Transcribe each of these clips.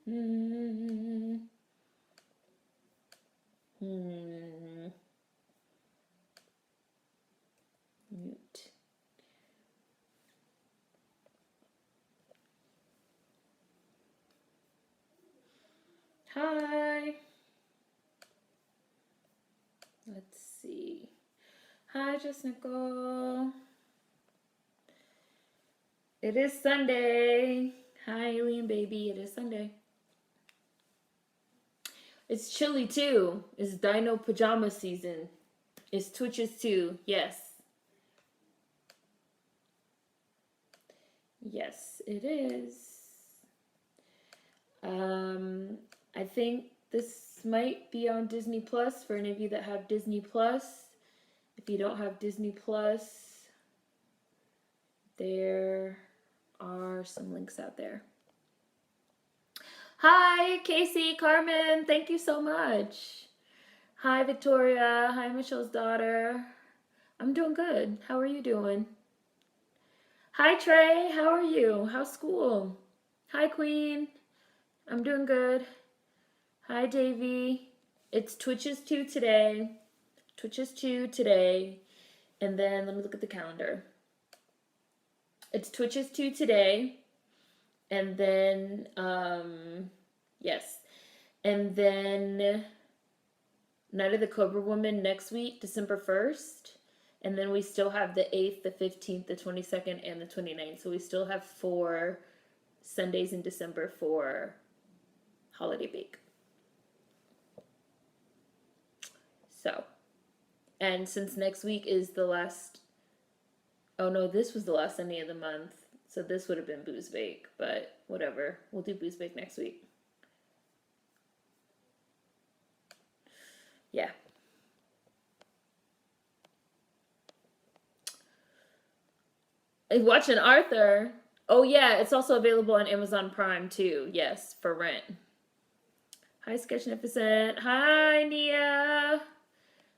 Hmm. Hmm. Mute. Hi. Let's see. Hi, Just Nicole. It is Sunday. Hi, Alien Baby. It is Sunday. It's chilly too. It's Dino Pajama season. It's Twitches too. Yes. Yes, it is. I think this might be on Disney Plus for any of you that have Disney Plus. If you don't have Disney Plus, there are some links out there. Hi, Casey, Carmen, thank you so much. Hi, Victoria. Hi, Michelle's daughter. I'm doing good. How are you doing? Hi, Trey. How are you? How's school? Hi, Queen. I'm doing good. Hi, Davy. It's Twitches 2 today. Twitches 2 today. And then let me look at the calendar. It's Twitches 2 today. And then, yes. And then Night of the Cobra Woman next week, December 1st. And then we still have the 8th, the 15th, the 22nd, and the 29th. So we still have 4 Sundays in December for Holiday Bake. So, and since next week is the last, oh no, this was the last Sunday of the month. So this would have been Booze Bake, but whatever. We'll do Booze Bake next week. Yeah. Watching Arthur. Oh yeah, it's also available on Amazon Prime too. Yes, for rent. Hi, Sketchnificent. Hi, Nia.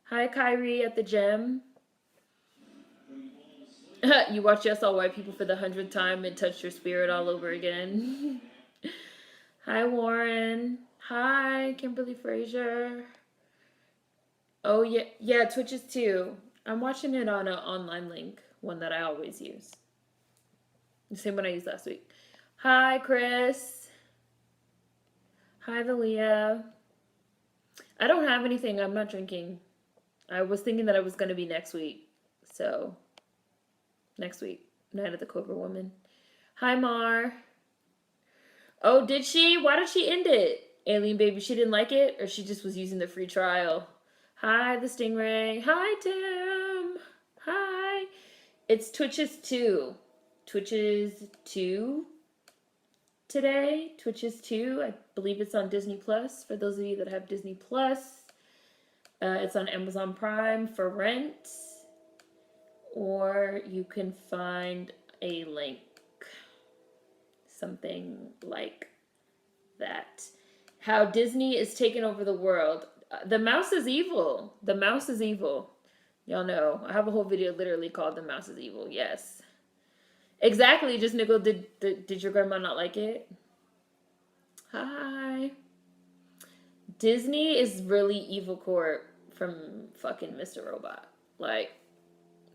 Hi, Kyrie at the gym. You watch Yes All White People for the 100th time and touch your spirit all over again. Hi, Warren. Hi, Kimberly Frazier. Oh yeah, yeah, Twitches too. I'm watching it on an online link, one that I always use. The same one I used last week. Hi, Chris. Hi, Valia. I don't have anything. I'm not drinking. I was thinking that it was going to be next week. So, next week. Night of the Cobra Woman. Hi, Mar. Oh, did she? Why did she end it? Alien Baby, she didn't like it? Or she just was using the free trial? Hi, the Stingray. Hi, Tim. Hi. It's Twitches 2. Twitches 2 today. Twitches 2. I believe it's on Disney Plus. For those of you that have Disney Plus, it's on Amazon Prime for rent. Or you can find a link. Something like that. How Disney is taking over the world. The mouse is evil. The mouse is evil. Y'all know. I have a whole video literally called The Mouse is Evil. Yes. Exactly. Just Nicole, did your grandma not like it? Hi. Disney is really evil corp from fucking Mr. Robot. Like,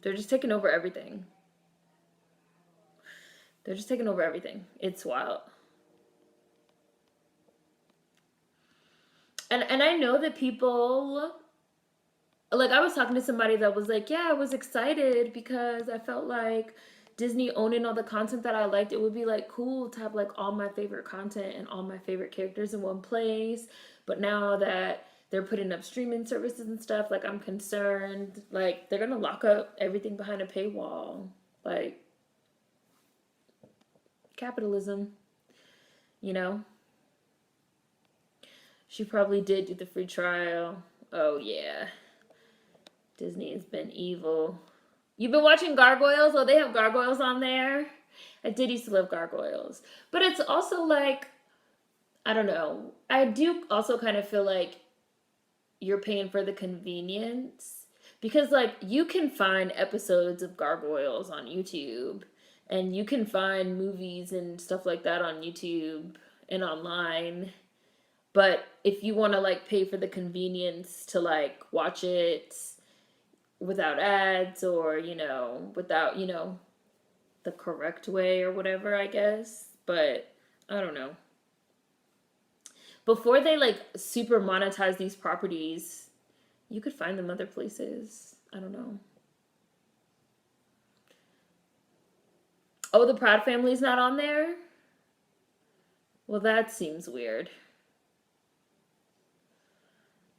they're just taking over everything. They're just taking over everything. It's wild. And I know that people, like, I was talking to somebody that was like, yeah, I was excited because I felt like Disney owning all the content that I liked, it would be like cool to have like all my favorite content and all my favorite characters in one place. But now that they're putting up streaming services and stuff, like, I'm concerned, like, they're gonna lock up everything behind a paywall. Like, capitalism, you know? She probably did do the free trial. Oh yeah. Disney has been evil. You've been watching Gargoyles? Oh, they have Gargoyles on there. I did used to love Gargoyles. But it's also like, I don't know. I do also kind of feel like you're paying for the convenience. Because, like, you can find episodes of Gargoyles on YouTube. And you can find movies and stuff like that on YouTube. and online. But if you want to like pay for the convenience to like watch it without ads, or, without, the correct way or whatever, I guess. But I don't know. Before they like super monetize these properties, you could find them other places. I don't know. Oh, the Proud Family's not on there? Well, that seems weird.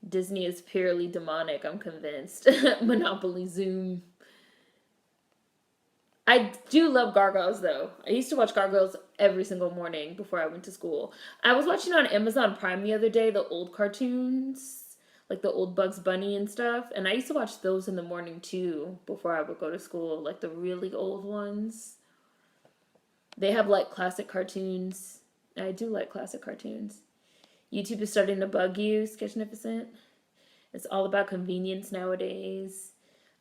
Disney is purely demonic, I'm convinced. Monopoly Zoom. I do love Gargoyles, though. I used to watch Gargoyles every single morning before I went to school. I was watching on Amazon Prime the other day, the old cartoons, like the old Bugs Bunny and stuff. And I used to watch those in the morning, too, before I would go to school, like the really old ones. They have, like, classic cartoons. I do like classic cartoons. YouTube is starting to bug you, Sketchnificent. It's all about convenience nowadays.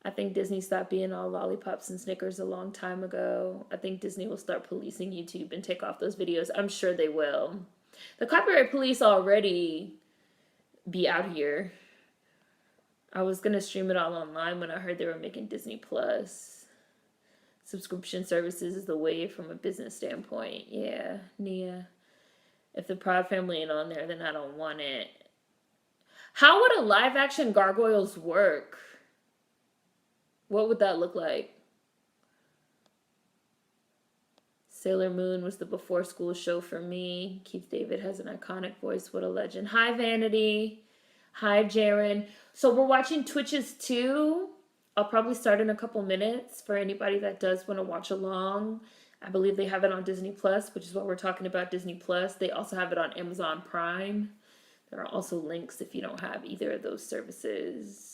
I think Disney stopped being all lollipops and Snickers a long time ago. I think Disney will start policing YouTube and take off those videos. I'm sure they will. The copyright police already be out here. I was going to stream it all online when I heard they were making Disney Plus. Subscription services is the way from a business standpoint. Yeah, Nia. If the Proud Family ain't on there, then I don't want it. How would a live action Gargoyles work? What would that look like? Sailor Moon was the before school show for me. Keith David has an iconic voice. What a legend. Hi, Vanity. Hi, Jaren. So we're watching Twitches too. I'll probably start in a couple minutes for anybody that does want to watch along. I believe they have it on Disney Plus, which is what we're talking about, Disney Plus. They also have it on Amazon Prime. There are also links if you don't have either of those services.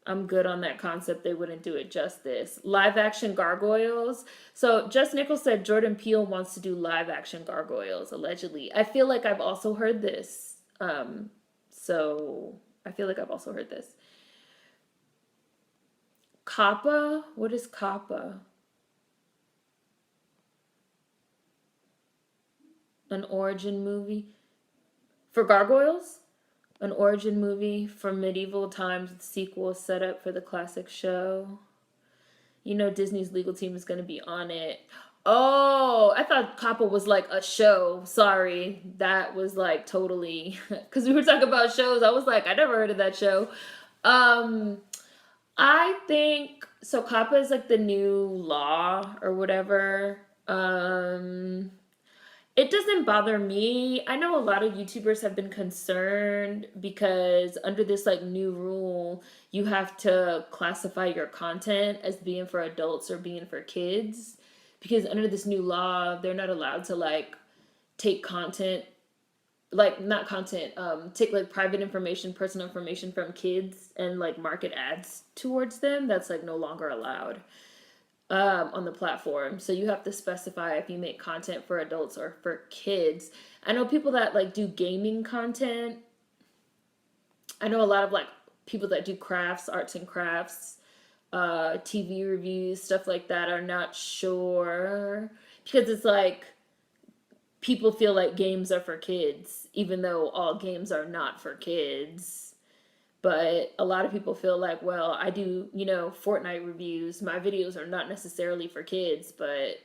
I'm good on that concept. They wouldn't do it justice. Live action Gargoyles. So Just Nichols said Jordan Peele wants to do live action Gargoyles, allegedly. I feel like I've also heard this. So I feel like I've also heard this. Coppa? What is Coppa? An origin movie for Gargoyles? An origin movie from medieval times with sequel set up for the classic show. You know Disney's legal team is going to be on it. Oh, I thought Coppa was like a show. Sorry. That was like totally... Because we were talking about shows. I was like, I never heard of that show. I think... So Coppa is like the new law or whatever. It doesn't bother me. I know a lot of YouTubers have been concerned because under this like new rule, you have to classify your content as being for adults or being for kids. Because under this new law, they're not allowed to like take content, like not content, take like private information, personal information from kids and like market ads towards them. That's like no longer allowed. On the platform. So you have to specify if you make content for adults or for kids. I know people that like do gaming content. I know a lot of like people that do crafts, arts and crafts, TV reviews, stuff like that are not sure because it's like people feel like games are for kids, even though all games are not for kids. But a lot of people feel like, well, I do, Fortnite reviews. My videos are not necessarily for kids, but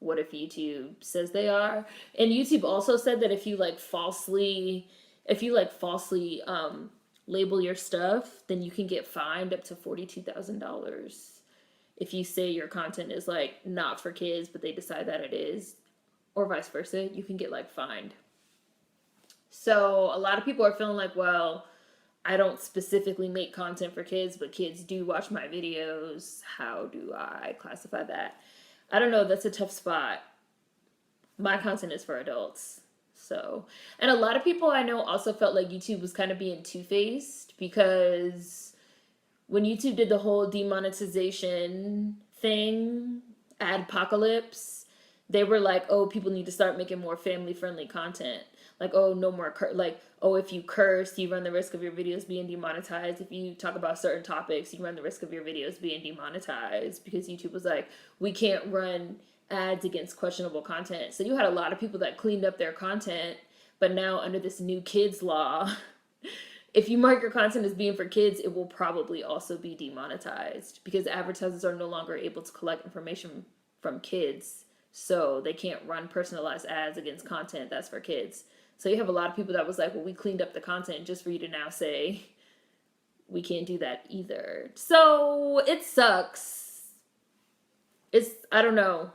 what if YouTube says they are? And YouTube also said that if you falsely label your stuff, then you can get fined up to $42,000. If you say your content is like not for kids, but they decide that it is, or vice versa, you can get fined. So a lot of people are feeling like, well, I don't specifically make content for kids, but kids do watch my videos. How do I classify that? I don't know. That's a tough spot. My content is for adults. So, and a lot of people I know also felt like YouTube was kind of being two-faced because when YouTube did the whole demonetization thing, adpocalypse, they were like, oh, people need to start making more family-friendly content. Like, oh, no more, if you curse, you run the risk of your videos being demonetized. If you talk about certain topics, you run the risk of your videos being demonetized because YouTube was like, we can't run ads against questionable content. So you had a lot of people that cleaned up their content, but now under this new kids law, if you mark your content as being for kids, it will probably also be demonetized because advertisers are no longer able to collect information from kids. So they can't run personalized ads against content that's for kids. So you have a lot of people that was like, well, we cleaned up the content just for you to now say we can't do that either. So it sucks. I don't know.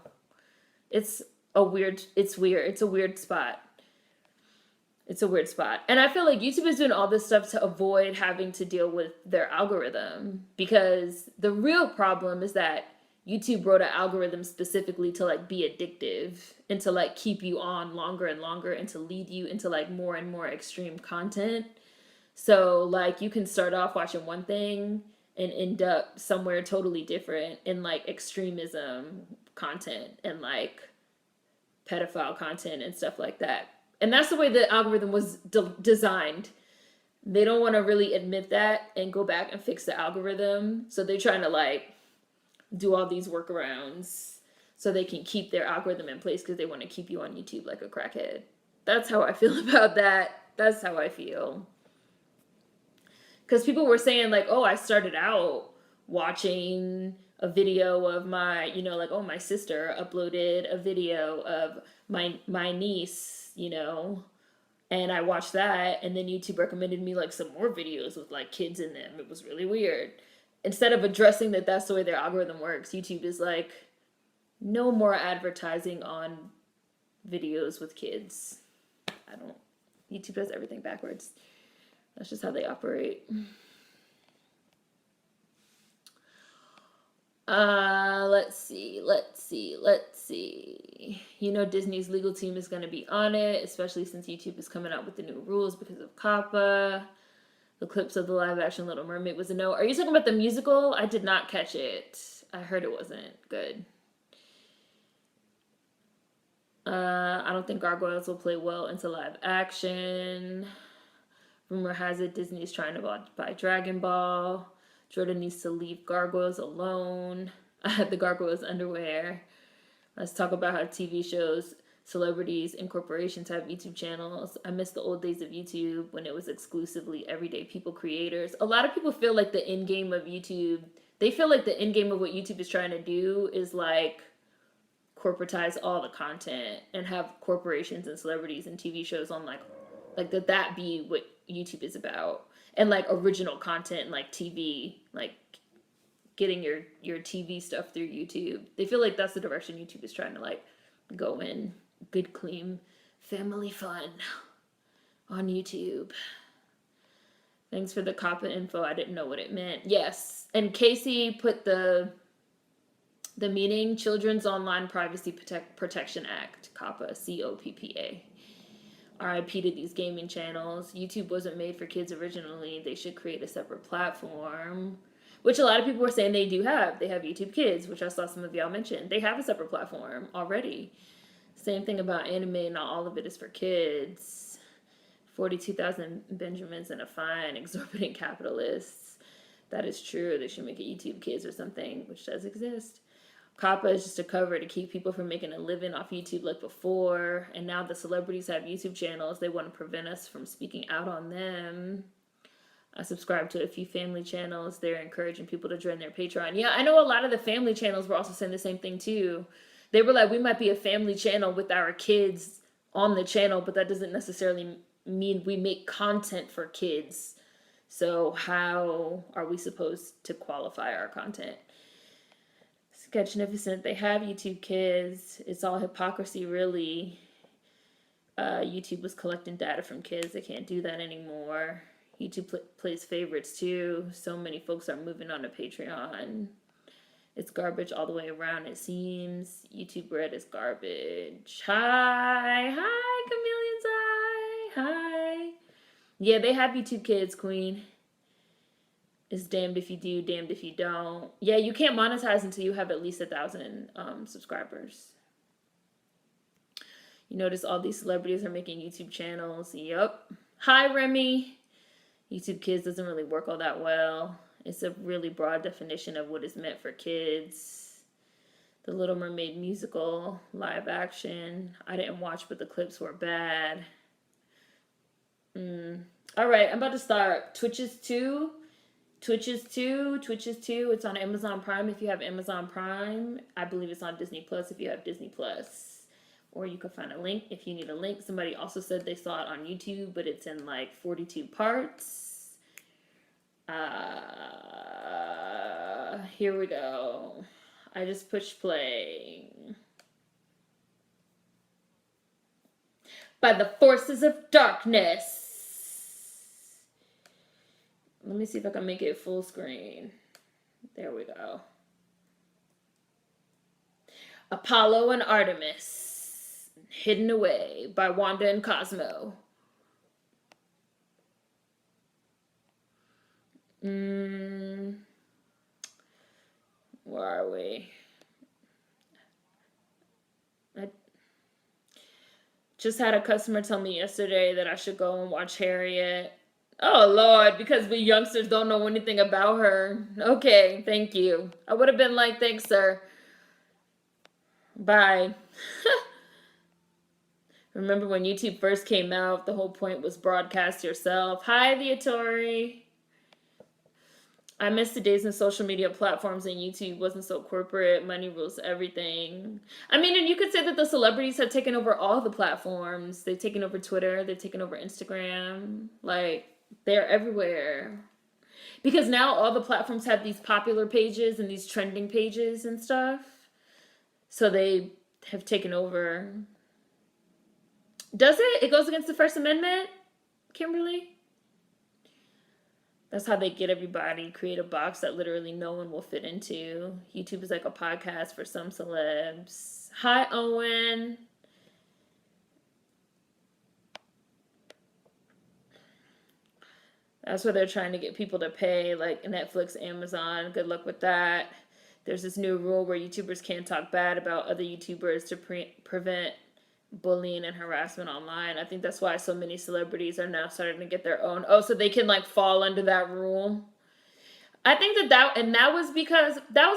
It's weird. It's a weird spot. It's a weird spot. And I feel like YouTube is doing all this stuff to avoid having to deal with their algorithm, because the real problem is that YouTube wrote an algorithm specifically to like be addictive and to like keep you on longer and longer and to lead you into like more and more extreme content. So like you can start off watching one thing and end up somewhere totally different in like extremism content and like pedophile content and stuff like that. And that's the way the algorithm was designed. They don't want to really admit that and go back and fix the algorithm. So they're trying to like do all these workarounds so they can keep their algorithm in place because they want to keep you on YouTube like a crackhead. That's how I feel about that. That's how I feel. Because people were saying like, oh, I started out watching a video of my, you know, like, oh, my sister uploaded a video of my niece, you know, and I watched that, and then YouTube recommended me like some more videos with like kids in them. It was really weird. Instead of addressing that that's the way their algorithm works, YouTube is like, no more advertising on videos with kids. YouTube does everything backwards. That's just how they operate. Let's see. You know, Disney's legal team is going to be on it, especially since YouTube is coming out with the new rules because of Coppa. The clips of the live action Little Mermaid was a no. Are you talking about the musical? I did not catch it. I heard it wasn't good. I don't think Gargoyles will play well into live action. Rumor has it Disney's trying to buy Dragon Ball. Jordan needs to leave Gargoyles alone. I had the Gargoyles underwear. Let's talk about how TV shows, celebrities, and corporations have YouTube channels. I miss the old days of YouTube when it was exclusively everyday people creators. A lot of people feel like the end game of YouTube, they feel like the end game of what YouTube is trying to do is like corporatize all the content and have corporations and celebrities and TV shows on like that be what YouTube is about. And like original content, like TV, like getting your TV stuff through YouTube. They feel like that's the direction YouTube is trying to like go in. Good, clean family fun on YouTube. Thanks for the Coppa info. I didn't know what it meant. Yes. And Casey put the meaning, Children's Online Privacy Protection Act, Coppa, COPPA. RIP to these gaming channels. YouTube wasn't made for kids originally. They should create a separate platform, which a lot of people were saying they do have. They have YouTube Kids, which I saw some of y'all mention. They have a separate platform already. Same thing about anime. Not all of it is for kids. 42,000 Benjamins and a fine. Exorbitant capitalists. That is true. They should make a YouTube Kids or something, which does exist. Coppa is just a cover to keep people from making a living off YouTube like before. And now the celebrities have YouTube channels. They want to prevent us from speaking out on them. I subscribe to a few family channels. They're encouraging people to join their Patreon. Yeah, I know a lot of the family channels were also saying the same thing too. They were like, we might be a family channel with our kids on the channel, but that doesn't necessarily mean we make content for kids. So how are we supposed to qualify our content? Sketchnificent, they have YouTube Kids. It's all hypocrisy, really. YouTube was collecting data from kids. They can't do that anymore. YouTube plays favorites too. So many folks are moving on to Patreon. It's garbage all the way around, it seems. YouTube Red is garbage. Hi, Chameleon's hi. Yeah, they have YouTube Kids, Queen. It's damned if you do, damned if you don't. Yeah, you can't monetize until you have at least 1,000 subscribers. You notice all these celebrities are making YouTube channels. Yup. Hi, Remy. YouTube Kids doesn't really work all that well. It's a really broad definition of what is meant for kids. The Little Mermaid musical, live action. I didn't watch, but the clips were bad. All right, I'm about to start. Twitches 2. It's on Amazon Prime if you have Amazon Prime. I believe it's on Disney Plus if you have Disney Plus. Or you can find a link if you need a link. Somebody also said they saw it on YouTube, but it's in like 42 parts. Here we go. I just pushed play. By the forces of darkness. Let me see if I can make it full screen. There we go. Apollo and Artemis. Hidden Away by Wanda and Cosmo. Where are we? I just had a customer tell me yesterday that I should go and watch Harriet. Oh, Lord, because we youngsters don't know anything about her. Okay, thank you. I would have been like, thanks, sir. Bye. Remember when YouTube first came out, the whole point was broadcast yourself. Hi, the Atori. I miss the days when social media platforms and YouTube wasn't so corporate. Money rules everything. I mean, and you could say that the celebrities have taken over all the platforms. They've taken over Twitter. They've taken over Instagram. Like, they're everywhere. Because now all the platforms have these popular pages and these trending pages and stuff. So they have taken over. Does it? It goes against the First Amendment, Kimberly? That's how they get everybody. Create a box that literally no one will fit into. YouTube is like a podcast for some celebs. Hi, Owen. That's what they're trying to get people to pay, like Netflix, Amazon. Good luck with that. There's this new rule where YouTubers can't talk bad about other YouTubers to prevent bullying and harassment online. I think that's why so many celebrities are now starting to get their own. Oh, so they can like fall under that rule. I think that was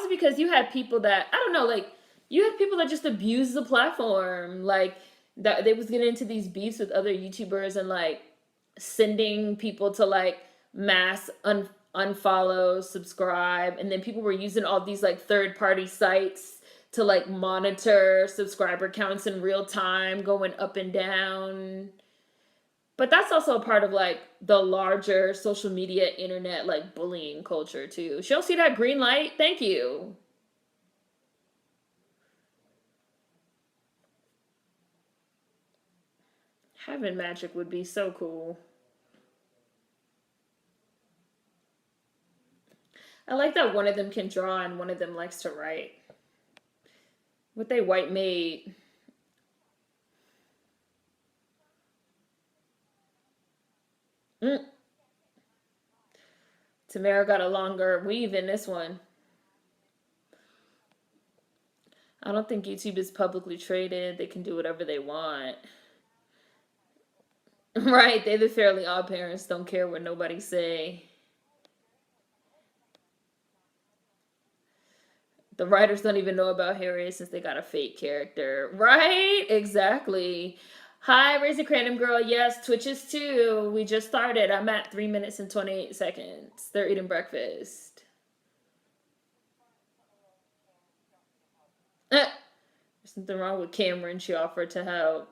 because you had people that, I don't know, like you had people that just abused the platform. Like that they was getting into these beefs with other YouTubers and like sending people to like mass unfollow, subscribe, and then people were using all these like third-party sites to like monitor subscriber counts in real time, going up and down. But that's also a part of like the larger social media internet like bullying culture too. She'll see that green light. Thank you. Having magic would be so cool. I like that one of them can draw and one of them likes to write. What they white made. Tamara got a longer weave in this one. I don't think YouTube is publicly traded. They can do whatever they want. Right, they the Fairly Odd Parents, don't care what nobody say. The writers don't even know about Harriet since they got a fake character. Right? Exactly. Hi, Raise a Random Girl. Yes, Twitches too. We just started. I'm at 3 minutes and 28 seconds. They're eating breakfast. There's something wrong with Cameron. She offered to help.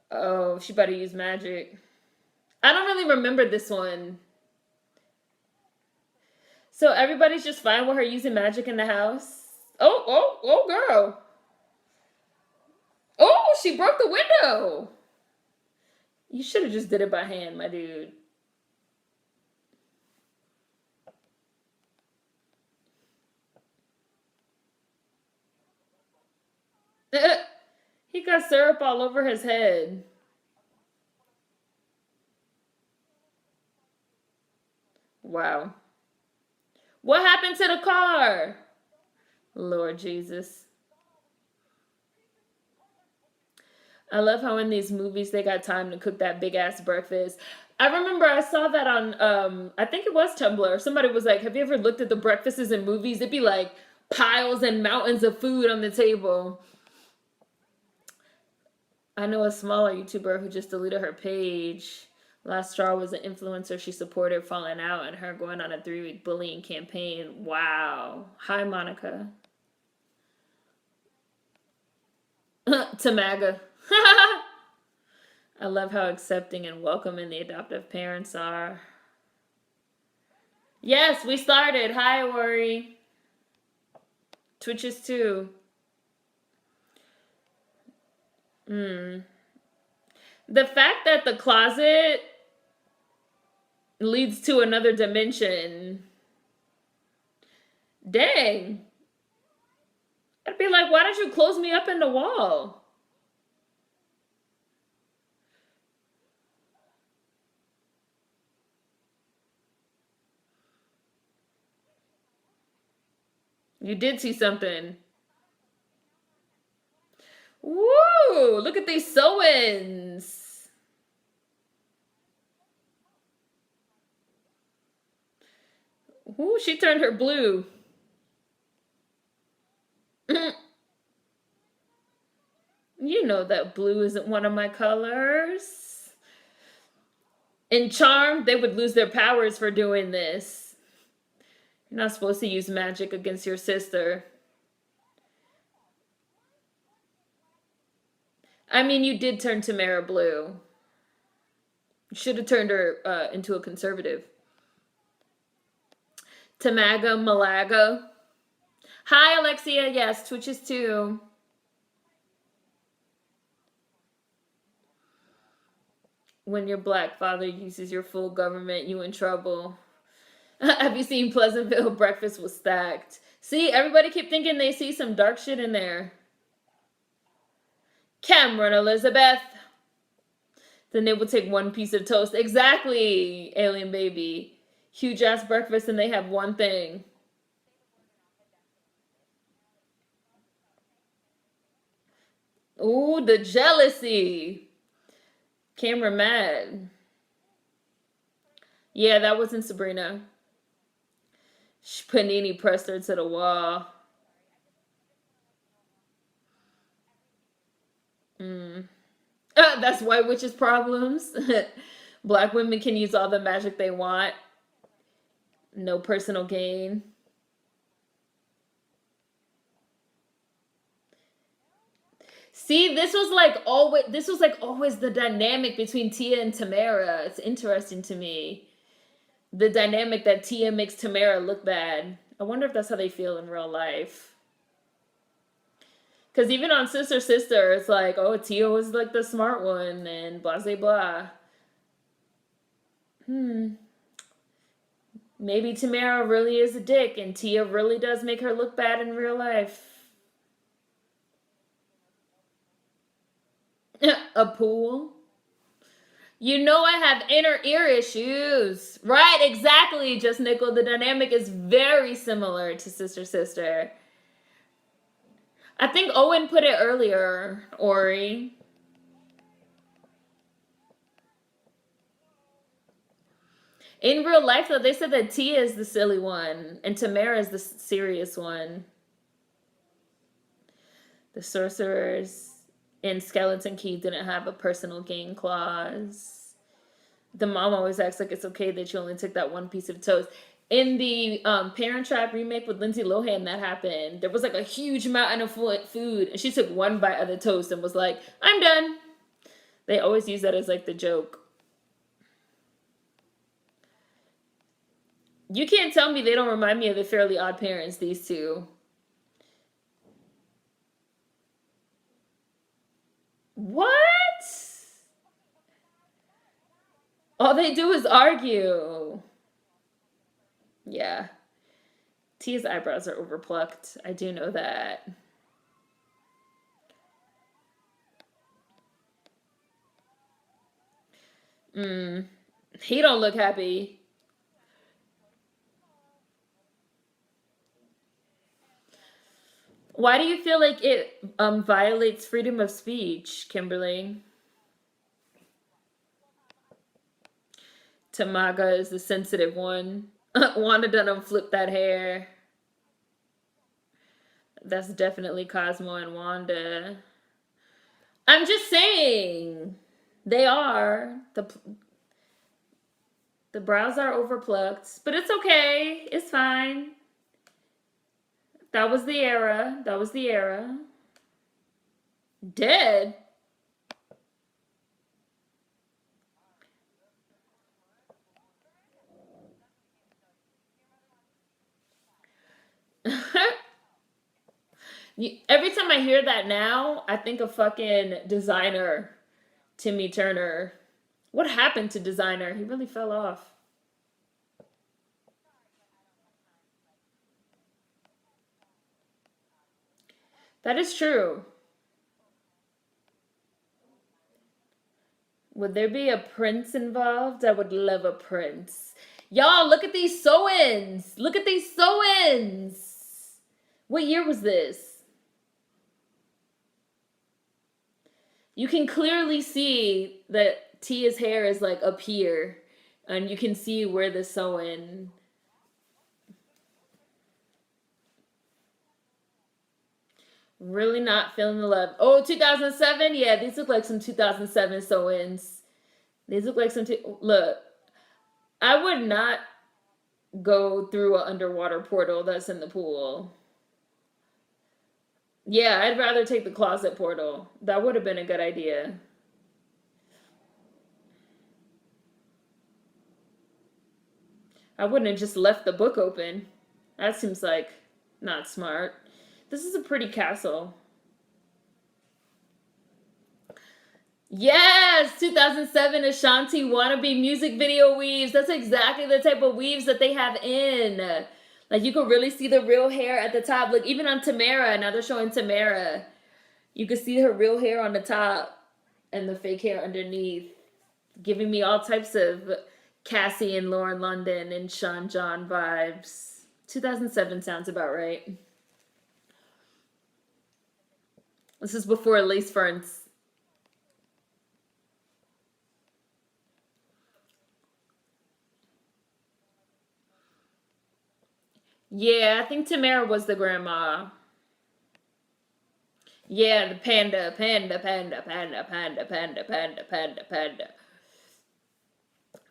Oh, she better use magic. I don't really remember this one. So everybody's just fine with her using magic in the house? Oh, girl. Oh, she broke the window. You should have just did it by hand, my dude. He got syrup all over his head. Wow. What happened to the car? Lord Jesus. I love how in these movies they got time to cook that big ass breakfast. I remember I saw that on I think it was Tumblr. Somebody was like, "Have you ever looked at the breakfasts in movies? It'd be like piles and mountains of food on the table." I know a smaller YouTuber who just deleted her page. Last straw was an influencer she supported falling out and her going on a 3-week bullying campaign. Wow. Hi, Monica. To MAGA. I love how accepting and welcoming the adoptive parents are. Yes, we started. Hi, Ori. Twitches too. The fact that the closet leads to another dimension. Dang. I'd be like, why don't you close me up in the wall? You did see something. Woo! Look at these sew-ins. Ooh, she turned her blue. You know that blue isn't one of my colors. In Charm, they would lose their powers for doing this. You're not supposed to use magic against your sister. I mean, you did turn Tamara blue. You should have turned her into a conservative. Tamaga Malaga. Hi, Alexia. Yes, Twitches too. When your black father uses your full government, you in trouble. Have you seen Pleasantville? Breakfast was stacked. See, everybody keep thinking they see some dark shit in there. Cameron Elizabeth. Then they will take one piece of toast. Exactly, alien baby. Huge ass breakfast and they have one thing. Ooh, the jealousy. Camera mad. Yeah, that wasn't Sabrina. Panini pressed her to the wall. That's white witches' problems. Black women can use all the magic they want. No personal gain. See, this was like always the dynamic between Tia and Tamara. It's interesting to me. The dynamic that Tia makes Tamara look bad. I wonder if that's how they feel in real life. Because even on Sister Sister, it's like, oh, Tia was like the smart one and blah, blah, blah. Maybe Tamara really is a dick and Tia really does make her look bad in real life. A pool? You know I have inner ear issues. Right, exactly, Just Nickel. The dynamic is very similar to Sister Sister. I think Owen put it earlier, Ori. In real life, though, they said that Tia is the silly one and Tamara is the serious one. The sorcerers in Skeleton Key didn't have a personal gain clause. The mom always acts like it's okay that you only took that one piece of toast. In the Parent Trap remake with Lindsay Lohan, that happened. There was like a huge mountain of food, and she took one bite of the toast and was like, I'm done. They always use that as like the joke. You can't tell me they don't remind me of the Fairly Odd Parents, these two. What? All they do is argue. Yeah. Tia's eyebrows are overplucked. I do know that. He don't look happy. Why do you feel like it violates freedom of speech, Kimberly? Tamaga is the sensitive one. Wanda Dunham flipped that hair. That's definitely Cosmo and Wanda. I'm just saying. They are. The brows are overplucked. But it's okay. It's fine. That was the era. That was the era. Dead? Every time I hear that now, I think of fucking designer Timmy Turner. What happened to designer? He really fell off. That is true. Would there be a prince involved? I would love a prince. Y'all, look at these sew-ins. Look at these sew-ins. What year was this? You can clearly see that Tia's hair is like up here. And you can see where the sew-in. Really not feeling the love. Oh, 2007? Yeah, these look like some 2007 sew-ins. These look like some... Look, I would not go through an underwater portal that's in the pool. Yeah, I'd rather take the closet portal. That would have been a good idea. I wouldn't have just left the book open. That seems like not smart. This is a pretty castle. Yes, 2007 Ashanti wannabe music video weaves. That's exactly the type of weaves that they have in. Like, you can really see the real hair at the top. Like, even on Tamara, now they're showing Tamara. You can see her real hair on the top and the fake hair underneath. Giving me all types of Cassie and Lauren London and Sean John vibes. 2007 sounds about right. This is before Lace Ferns. Yeah, I think Tamara was the grandma. Yeah, the panda.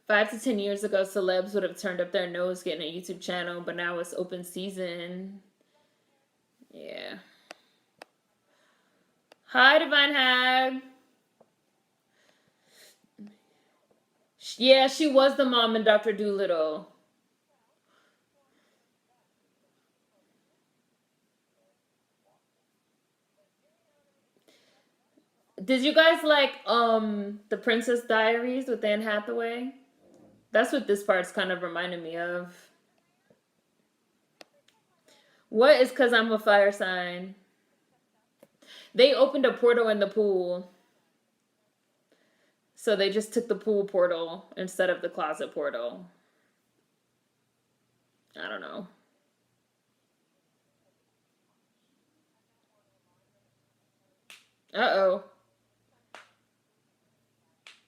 5 to 10 years ago, celebs would have turned up their nose getting a YouTube channel, but now it's open season. Yeah. Hi, Divine Hag. Yeah, she was the mom in Dr. Dolittle. Did you guys like The Princess Diaries with Anne Hathaway? That's what this part's kind of reminding me of. What is 'cause I'm a fire sign? They opened a portal in the pool. So they just took the pool portal instead of the closet portal. I don't know. Uh-oh.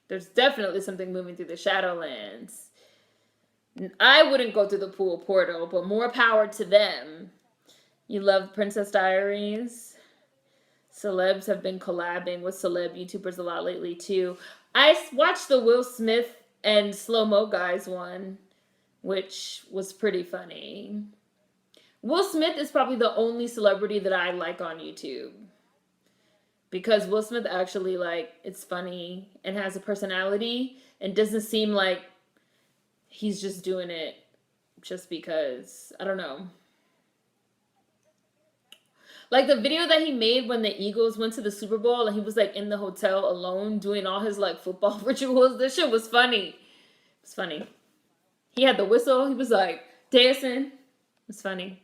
There's definitely something moving through the Shadowlands. I wouldn't go through the pool portal, but more power to them. You love Princess Diaries? Celebs have been collabing with celeb YouTubers a lot lately, too. I watched the Will Smith and Slow Mo Guys one, which was pretty funny. Will Smith is probably the only celebrity that I like on YouTube. Because Will Smith actually, like, it's funny and has a personality and doesn't seem like he's just doing it just because. I don't know. Like, the video that he made when the Eagles went to the Super Bowl and he was, like, in the hotel alone doing all his, like, football rituals. This shit was funny. It was funny. He had the whistle. He was, like, dancing. It was funny.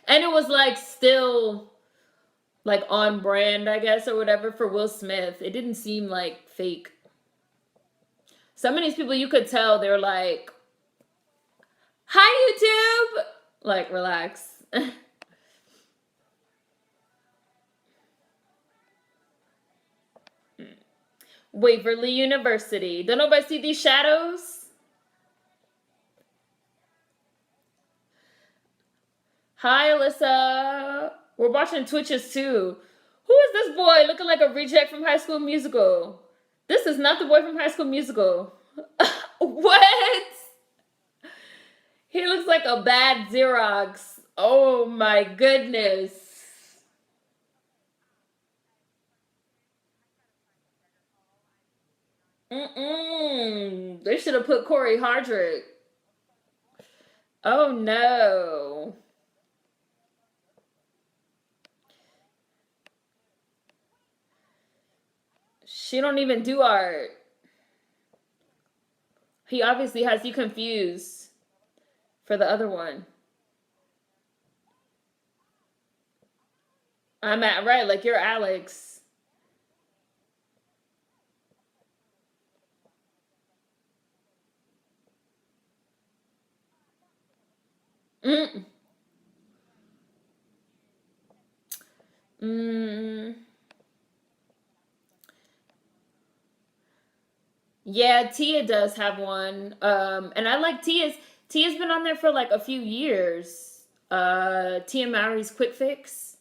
And it was, like, still, like, on brand, I guess, or whatever, for Will Smith. It didn't seem, like, fake. Some of these people, you could tell they're like, hi, YouTube! Like, relax. Waverly University. Don't nobody see these shadows? Hi, Alyssa. We're watching Twitches too. Who is this boy looking like a reject from High School Musical? This is not the boy from High School Musical. What? He looks like a bad Xerox. Oh my goodness. They should have put Corey Hardrick. Oh no. She don't even do art. He obviously has you confused for the other one. I'm at right, like you're Alex. Mm. Mm. Yeah, Tia does have one. And I like Tia's been on there for like a few years. Tia Mowry's Quick Fix.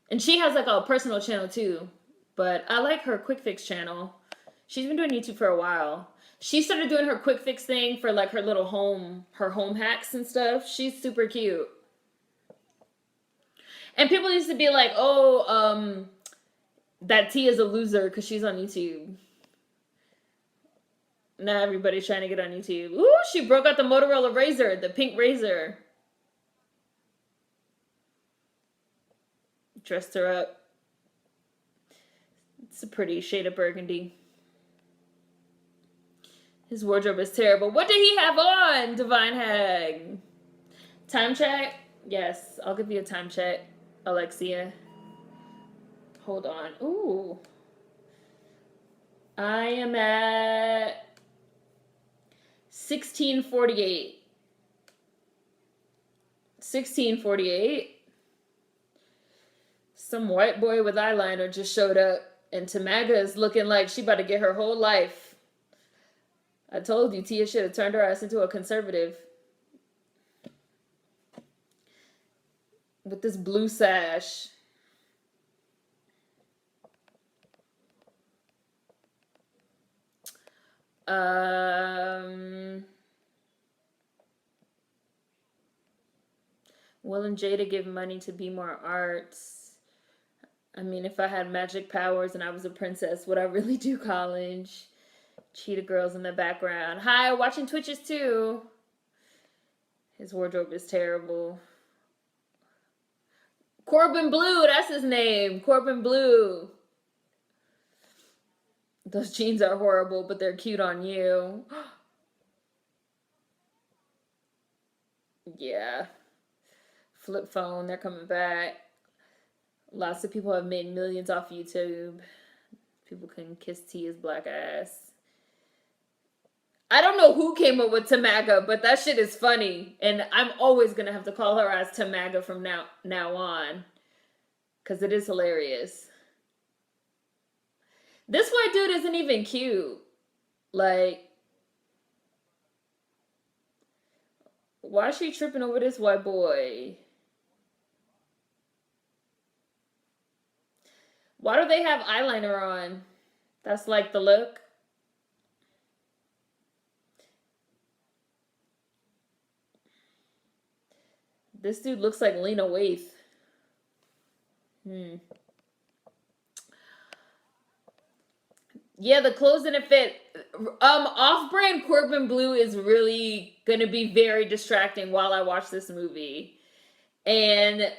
And she has like a personal channel too. But I like her Quick Fix channel. She's been doing YouTube for a while. She started doing her Quick Fix thing for like her little home hacks and stuff. She's super cute. And people used to be like, oh, that Tia's a loser because she's on YouTube. Now everybody's trying to get on YouTube. Ooh, she broke out the Motorola Razr, the pink razor. Dressed her up. It's a pretty shade of burgundy. His wardrobe is terrible. What did he have on, Divine Hag? Time check? Yes, I'll give you a time check, Alexia. Hold on. Ooh. I am at 1648. 1648. Some white boy with eyeliner just showed up, and Tamaga is looking like she about to get her whole life. I told you, Tia should have turned her ass into a conservative. With this blue sash. Will and Jada give money to Be More Arts. I mean, if I had magic powers and I was a princess, would I really do college? Cheetah Girls in the background. Hi, watching Twitches too. His wardrobe is terrible. Corbin Blue, that's his name. Corbin Blue. Those jeans are horrible, but they're cute on you. Yeah. Flip phone, they're coming back. Lots of people have made millions off YouTube. People can kiss Tia's black ass. I don't know who came up with Tamaga, but that shit is funny. And I'm always going to have to call her as Tamaga from now on. Because it is hilarious. This white dude isn't even cute. Like, why is she tripping over this white boy? Why do they have eyeliner on? That's like the look. This dude looks like Lena Waithe. Yeah, the clothes didn't fit. Off-brand Corbin Blue is really gonna be very distracting while I watch this movie. And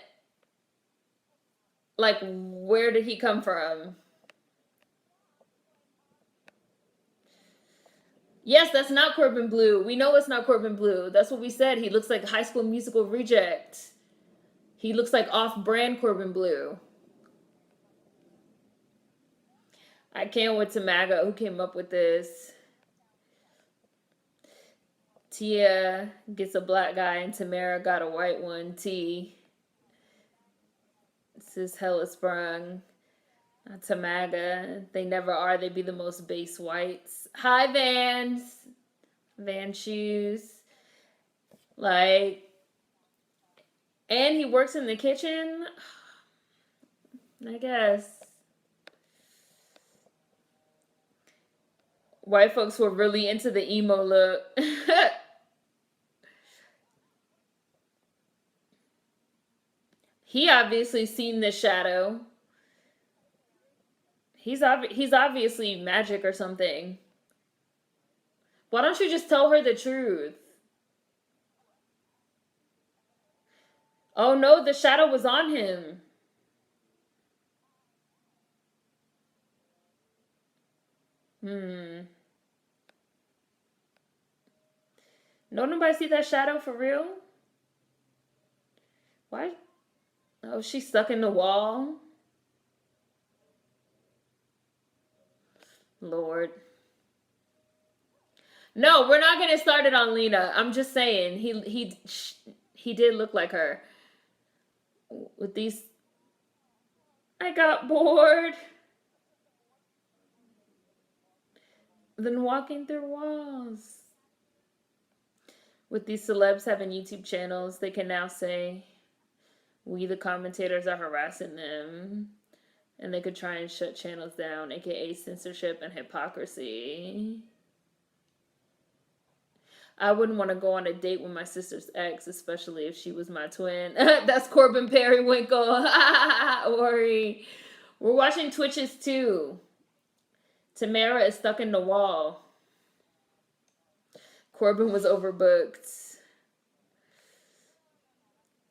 like, where did he come from? Yes, that's not Corbin Blue. We know it's not Corbin Blue. That's what we said. He looks like High School Musical reject. He looks like off-brand Corbin Blue. I can't wait to MAGA. Who came up with this? Tia gets a black guy and Tamara got a white one. T. This is hella sprung. Tamaga. They never are. They be the most base whites. Hi, Vans. Van shoes. Like, and he works in the kitchen. I guess. White folks were really into the emo look. He obviously seen the shadow. He's obviously magic or something. Why don't you just tell her the truth? Oh no, the shadow was on him. Hmm. No, nobody see that shadow for real? Why? Oh, she's stuck in the wall. Lord. No, we're not gonna start it on Lena. I'm just saying he did look like her with these. I got bored. Then walking through walls. With these celebs having YouTube channels, they can now say, we the commentators are harassing them. And they could try and shut channels down, aka censorship and hypocrisy. I wouldn't want to go on a date with my sister's ex, especially if she was my twin. That's Corbin Periwinkle. Ori. We're watching Twitches too. Tamara is stuck in the wall. Corbin was overbooked.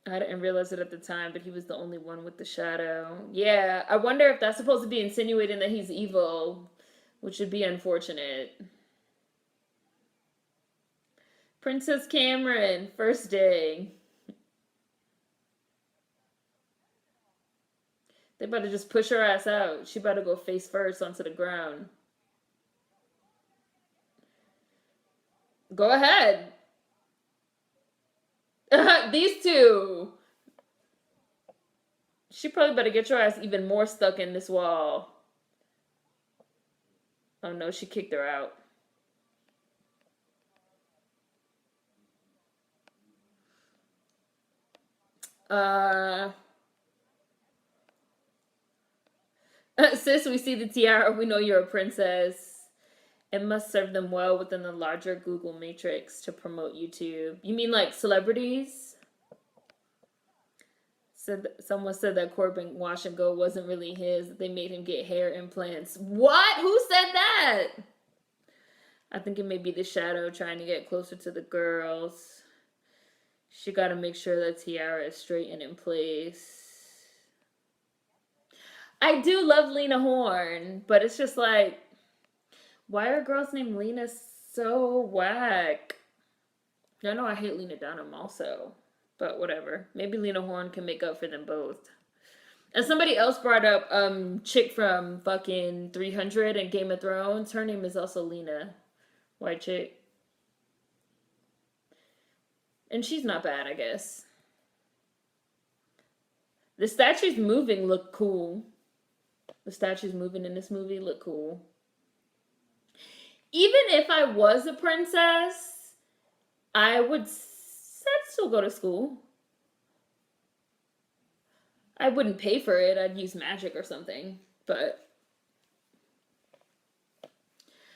I didn't realize it at the time, but he was the only one with the shadow. Yeah, I wonder if that's supposed to be insinuating that he's evil, which would be unfortunate. Princess Cameron, first day. They better just push her ass out. She better go face first onto the ground. Go ahead. These two. She probably better get your ass even more stuck in this wall. Oh no, she kicked her out. Sis, we see the tiara. We know you're a princess. It must serve them well within the larger Google matrix to promote YouTube. You mean like celebrities? Someone said that Corbin Wash and Go wasn't really his. They made him get hair implants. What? Who said that? I think it may be the shadow trying to get closer to the girls. She got to make sure that tiara is straight and in place. I do love Lena Horne, but it's just like, why are girls named Lena so whack? I know I hate Lena Dunham also, but whatever. Maybe Lena Horne can make up for them both. And somebody else brought up chick from fucking 300 and Game of Thrones. Her name is also Lena. White chick. And she's not bad, I guess. The statues moving look cool. The statues moving in this movie look cool. Even if I was a princess, I'd still go to school. I wouldn't pay for it. I'd use magic or something. But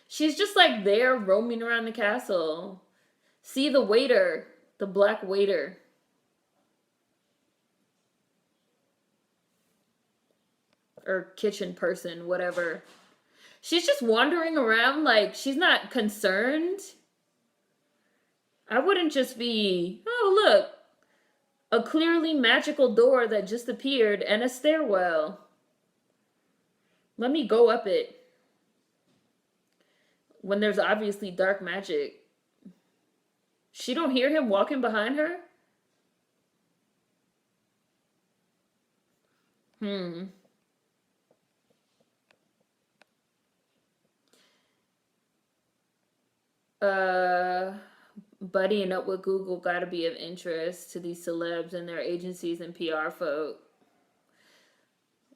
she's just like there roaming around the castle. See the waiter, the black waiter. Or kitchen person, whatever. She's just wandering around like she's not concerned. I wouldn't just be, oh, look, a clearly magical door that just appeared and a stairwell. Let me go up it. When there's obviously dark magic. She don't hear him walking behind her? Buddying up with Google gotta be of interest to these celebs and their agencies and PR folk.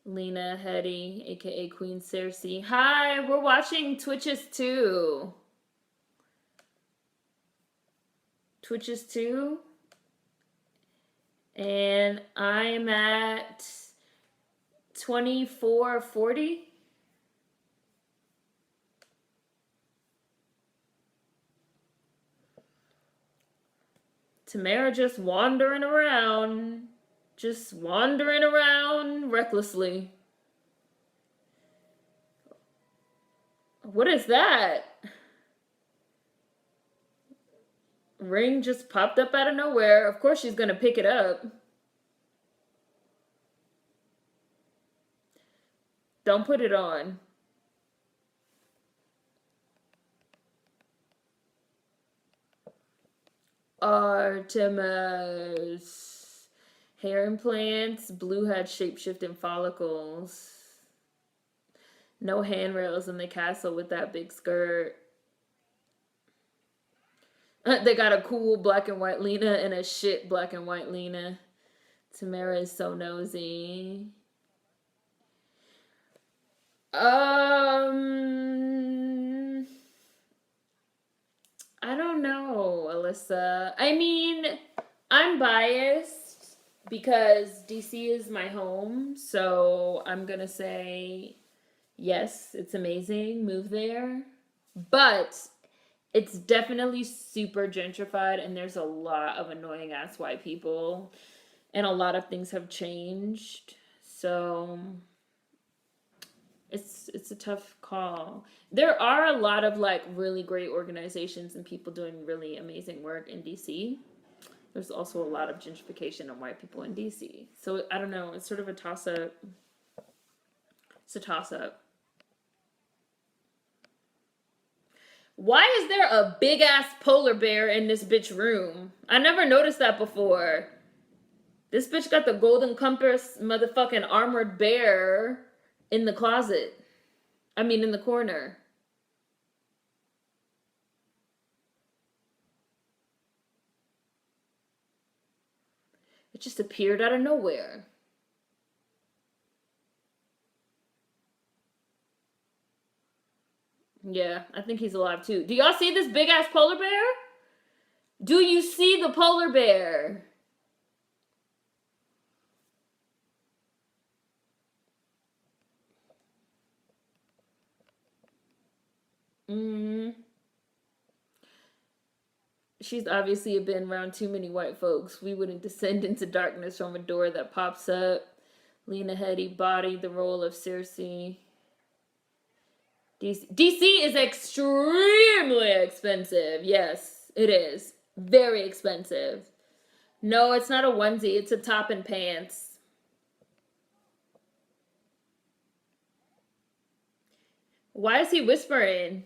Lena Hetty, aka Queen Cersei. Hi, we're watching Twitches 2. Twitches 2. And I'm at 2440. Tamara just wandering around. Just wandering around recklessly. What is that? Ring just popped up out of nowhere. Of course she's gonna pick it up. Don't put it on. Artemis. Hair implants, blue had shape-shifting follicles. No handrails in the castle with that big skirt. They got a cool black and white Lena and a shit black and white Lena. Tamara is so nosy. I don't know, Alyssa. I mean, I'm biased because DC is my home, so I'm gonna say yes, it's amazing. Move there. But it's definitely super gentrified, and there's a lot of annoying ass white people, and a lot of things have changed. So it's a tough call. There are a lot of like really great organizations and people doing really amazing work in DC. There's also a lot of gentrification of white people in DC. So I don't know, it's sort of a toss-up. It's a toss-up. Why is there a big ass polar bear in this bitch room? I never noticed that before. This bitch got the golden compass motherfucking armored bear in the closet. I mean, in the corner. It just appeared out of nowhere. Yeah, I think he's alive too. Do y'all see this big ass polar bear? Do you see the polar bear? She's obviously been around too many white folks. We wouldn't descend into darkness from a door that pops up. Lena Headey bodied the role of Cersei. DC is extremely expensive. Yes, it is. Very expensive. No, it's not a onesie. It's a top and pants. Why is he whispering?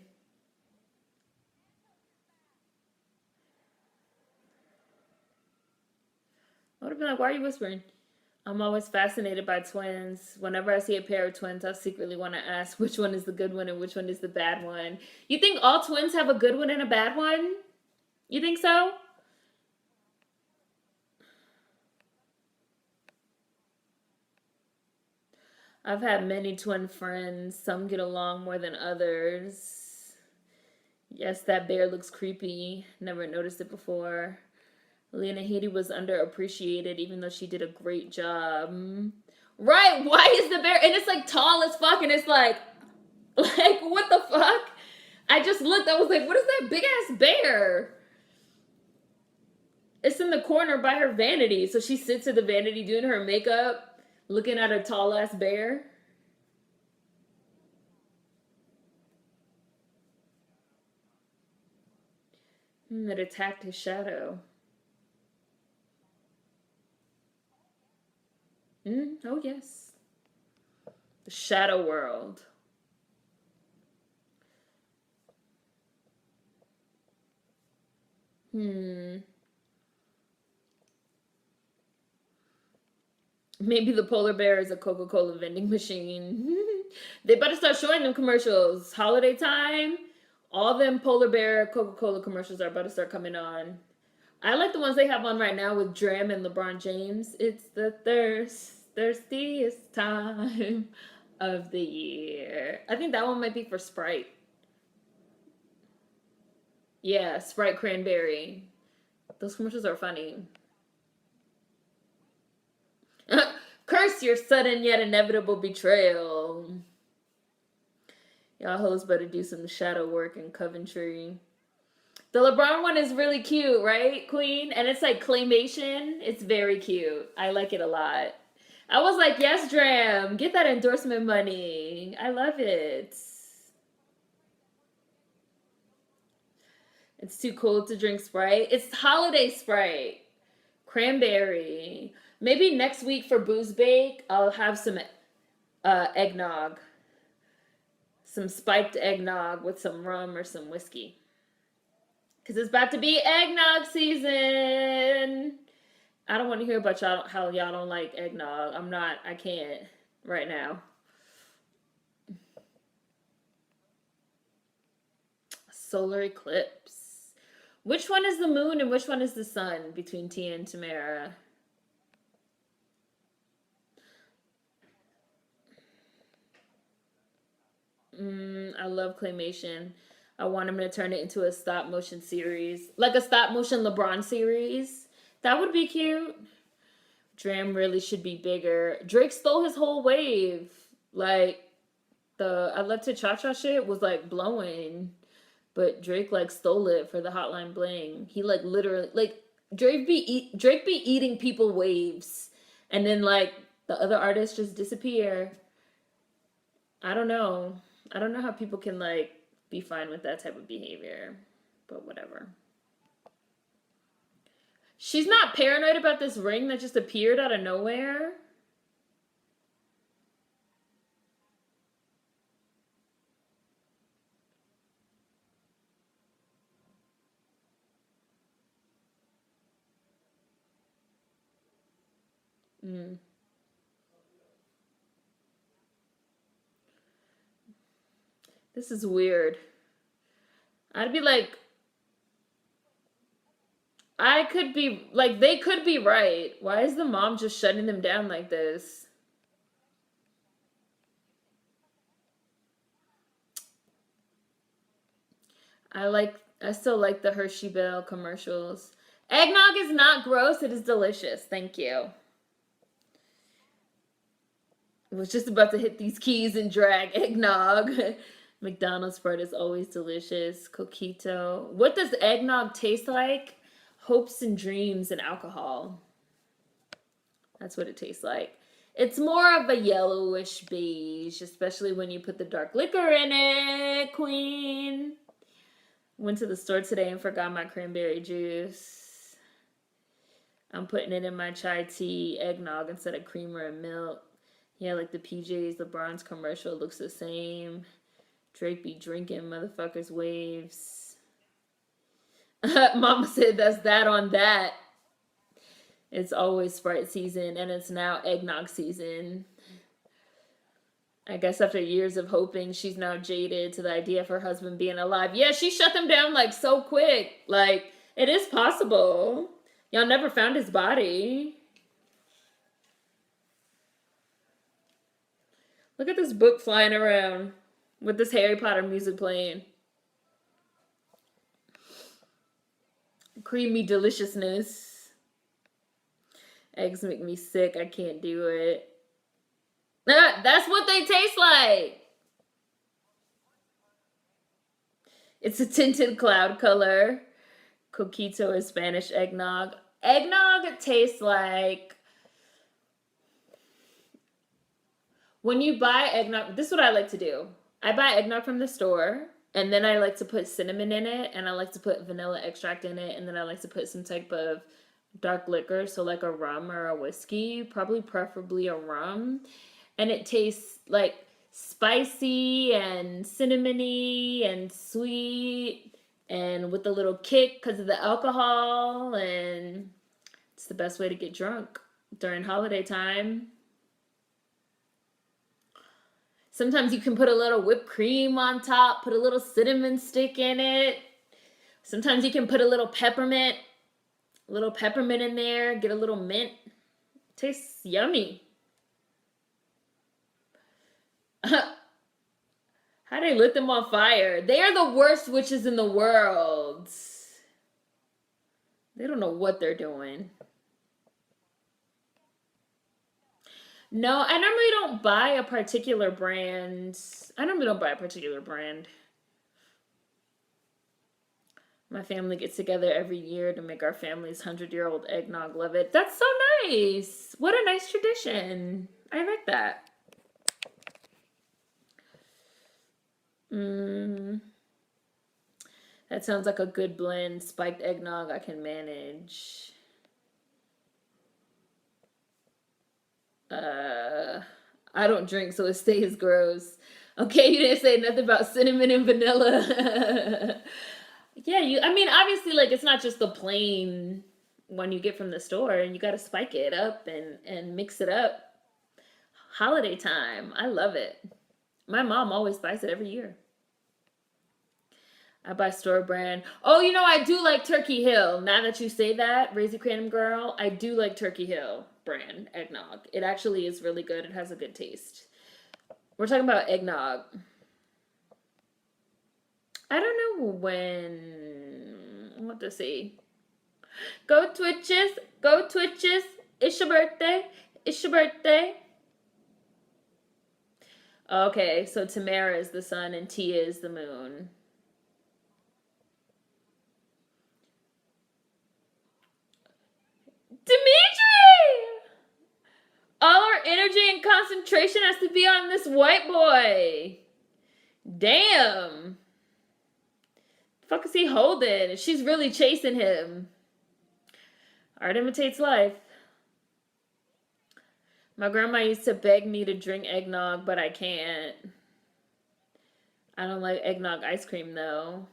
I would have been like, why are you whispering? I'm always fascinated by twins. Whenever I see a pair of twins, I secretly want to ask which one is the good one and which one is the bad one. You think all twins have a good one and a bad one? You think so? I've had many twin friends. Some get along more than others. Yes, that bear looks creepy. Never noticed it before. Lena Headey was underappreciated even though she did a great job. Right, why is the bear... And it's like tall as fuck and it's like what the fuck? I just looked, I was like, what is that big ass bear? It's in the corner by her vanity. So she sits at the vanity doing her makeup, looking at a tall ass bear. That attacked his shadow. Oh, yes. The shadow world. Maybe the polar bear is a Coca-Cola vending machine. They better start showing them commercials. Holiday time, all them polar bear Coca-Cola commercials are about to start coming on. I like the ones they have on right now with Dram and LeBron James. It's the thirst. thirstiest time of the year. I think that one might be for Sprite. Yeah, Sprite cranberry. Those commercials are funny. Curse your sudden yet inevitable betrayal. Y'all hoes better do some shadow work in Coventry. The LeBron one is really cute, right, Queen? And it's like claymation. It's very cute. I like it a lot. I was like, yes, Dram, get that endorsement money. I love it. It's too cold to drink Sprite. It's holiday Sprite. Cranberry. Maybe next week for Booze Bake, I'll have some eggnog. Some spiked eggnog with some rum or some whiskey. Because it's about to be eggnog season. I don't want to hear about y'all, how y'all don't like eggnog. I can't right now. Solar eclipse. Which one is the moon and which one is the sun between Tia and Tamara? I love claymation. I want him to turn it into a stop motion series. Like a stop motion LeBron series. That would be cute. Dram really should be bigger. Drake stole his whole wave. Like, the I Love to Cha Cha shit was like blowing. But Drake like stole it for the Hotline Bling. He like literally, like, Drake be eating people waves. And then like the other artists just disappear. I don't know. I don't know how people can like be fine with that type of behavior, but whatever. She's not paranoid about this ring that just appeared out of nowhere. This is weird. I'd be like, I could be like, they could be right. Why is the mom just shutting them down like this? I still like the Hershey Bell commercials. Eggnog is not gross, it is delicious. Thank you. I was just about to hit these keys and drag eggnog. McDonald's Sprite is always delicious. Coquito. What does eggnog taste like? Hopes and dreams and alcohol. That's what it tastes like. It's more of a yellowish beige, especially when you put the dark liquor in it, queen. Went to the store today and forgot my cranberry juice. I'm putting it in my chai tea eggnog instead of creamer and milk. Yeah, like the PJs, LeBron's commercial looks the same. Drake be drinking motherfuckers waves. Mama said that's that on that. It's always Sprite season, and it's now eggnog season. I guess after years of hoping, she's now jaded to the idea of her husband being alive. Yeah, she shut them down like so quick. Like, it is possible. Y'all never found his body. Look at this book flying around with this Harry Potter music playing. Creamy deliciousness. Eggs make me sick. I can't do it. That's what they taste like. It's a tinted cloud color. Coquito is Spanish eggnog. Eggnog tastes like... When you buy eggnog, this is what I like to do. I buy eggnog from the store, and then I like to put cinnamon in it, and I like to put vanilla extract in it, and then I like to put some type of dark liquor, so like a rum or a whiskey, preferably a rum. And it tastes like spicy and cinnamony and sweet and with a little kick because of the alcohol, and it's the best way to get drunk during holiday time. Sometimes you can put a little whipped cream on top, put a little cinnamon stick in it. Sometimes you can put a little peppermint in there, get a little mint. Tastes yummy. How they lit them on fire? They are the worst witches in the world. They don't know what they're doing. No, I normally don't buy a particular brand. My family gets together every year to make our family's 100-year-old eggnog. Love it. That's so nice. What a nice tradition. I like that. That sounds like a good blend. Spiked eggnog I can manage. I don't drink, so it stays gross. Okay, you didn't say nothing about cinnamon and vanilla. Yeah, I mean, obviously, like, it's not just the plain one you get from the store. You got to spike it up and mix it up. Holiday time. I love it. My mom always buys it every year. I buy store brand. Oh, you know, I do like Turkey Hill. Now that you say that, Raising Crandom Girl, I do like Turkey Hill brand eggnog. It actually is really good. It has a good taste. We're talking about eggnog. I don't know when. What to see? Go Twitches. Go Twitches. It's your birthday. It's your birthday. Okay, so Tamara is the sun and Tia is the moon. Dimitri! All our energy and concentration has to be on this white boy. Damn. The fuck is he holding? She's really chasing him. Art imitates life. My grandma used to beg me to drink eggnog, but I can't. I don't like eggnog ice cream, though.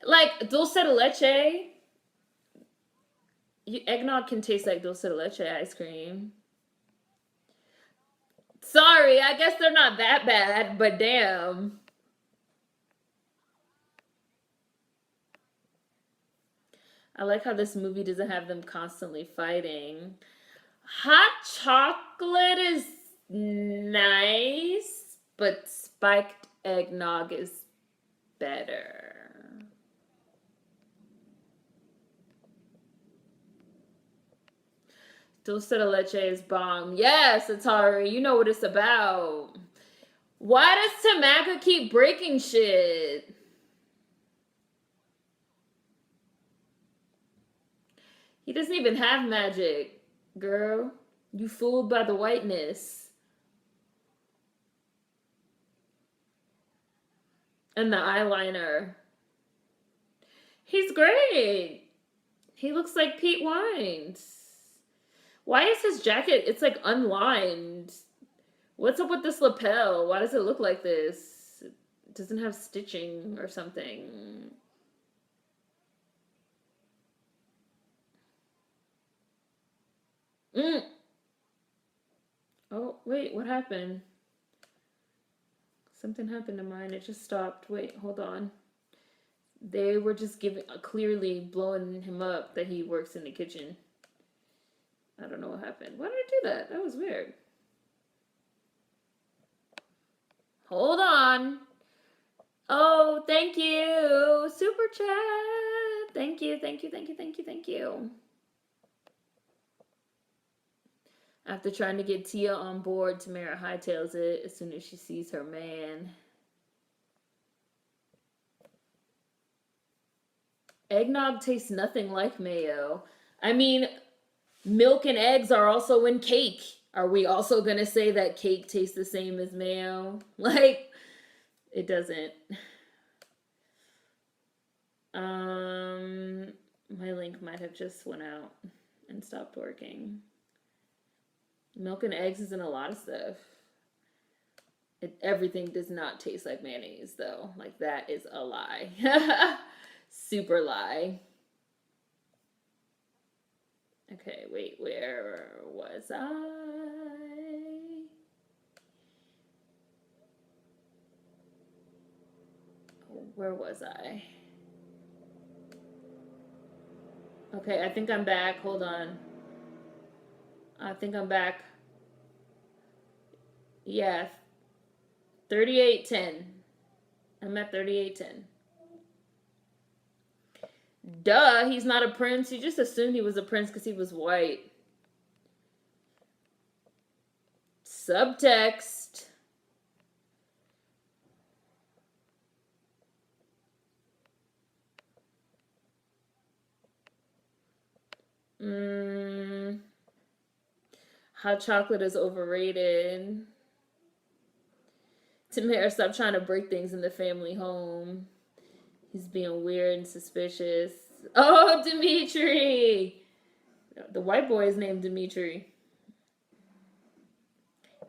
Like, dulce de leche. Eggnog can taste like dulce de leche ice cream. Sorry, I guess they're not that bad, but damn. I like how this movie doesn't have them constantly fighting. Hot chocolate is nice, but spiked eggnog is better. Dulce de leche is bomb. Yes, Atari, you know what it's about. Why does Tamaka keep breaking shit? He doesn't even have magic, girl. You fooled by the whiteness. And the eyeliner. He's great. He looks like Pete Wines. Why is his jacket, it's like unlined. What's up with this lapel? Why does it look like this? It doesn't have stitching or something. Oh, wait, what happened? Something happened to mine. It just stopped. Wait, hold on. They were just clearly blowing him up that he works in the kitchen. I don't know what happened. Why did I do that? That was weird. Hold on. Oh, thank you. Super chat. Thank you, thank you, thank you, thank you, thank you. After trying to get Tia on board, Tamara hightails it as soon as she sees her man. Eggnog tastes nothing like mayo. I mean, milk and eggs are also in cake. Are we also going to say that cake tastes the same as mayo? Like, it doesn't. My link might have just went out and stopped working. Milk and eggs is in a lot of stuff. Everything does not taste like mayonnaise, though. Like, that is a lie. Super lie. Okay, wait, where was I? Where was I? Okay, I think I'm back. Hold on. I think I'm back. Yeah, 3810. I'm at 3810. Duh, he's not a prince. You just assumed he was a prince because he was white. Subtext. Hot chocolate is overrated. Tamara, stop trying to break things in the family home. He's being weird and suspicious. Oh, Dimitri! The white boy is named Dimitri.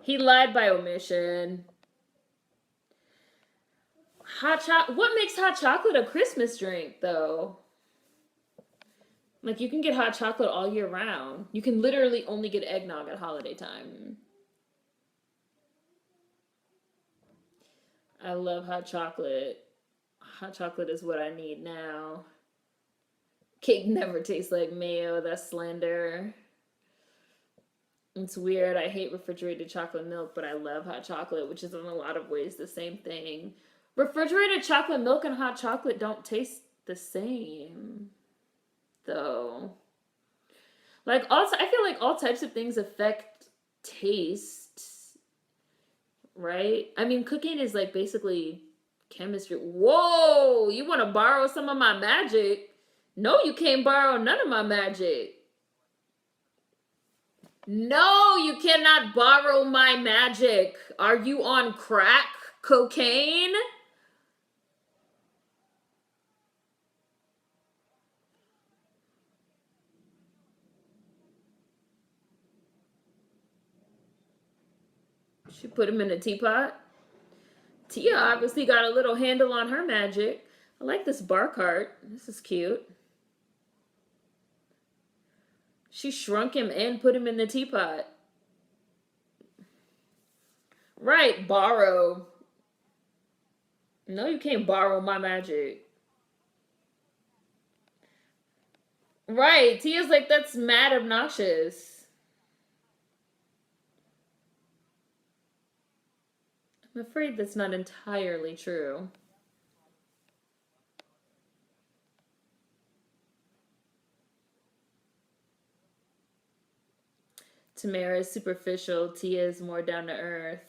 He lied by omission. What makes hot chocolate a Christmas drink, though? Like, you can get hot chocolate all year round. You can literally only get eggnog at holiday time. I love hot chocolate. Hot chocolate is what I need now. Cake never tastes like mayo. That's slander. It's weird. I hate refrigerated chocolate milk, but I love hot chocolate, which is in a lot of ways the same thing. Refrigerated chocolate milk and hot chocolate don't taste the same, though. Like, also, I feel like all types of things affect taste, right? I mean, cooking is like basically chemistry. Whoa, you want to borrow some of my magic? No, you can't borrow none of my magic. No, you cannot borrow my magic. Are you on crack cocaine? She put him in a teapot. Tia obviously got a little handle on her magic. I like this bar cart. This is cute. She shrunk him and put him in the teapot. Right, borrow. No, you can't borrow my magic. Right, Tia's like, that's mad obnoxious. I'm afraid that's not entirely true. Tamara is superficial. Tia is more down to earth.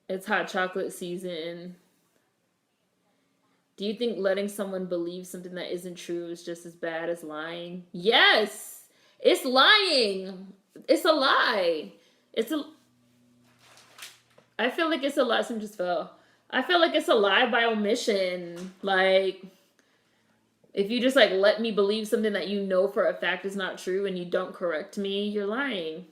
It's hot chocolate season. Do you think letting someone believe something that isn't true is just as bad as lying? Yes! It's lying! It's a lie. I feel like it's a lie. Some just fell. I feel like it's a lie by omission. Like, if you just like let me believe something that you know for a fact is not true and you don't correct me, you're lying.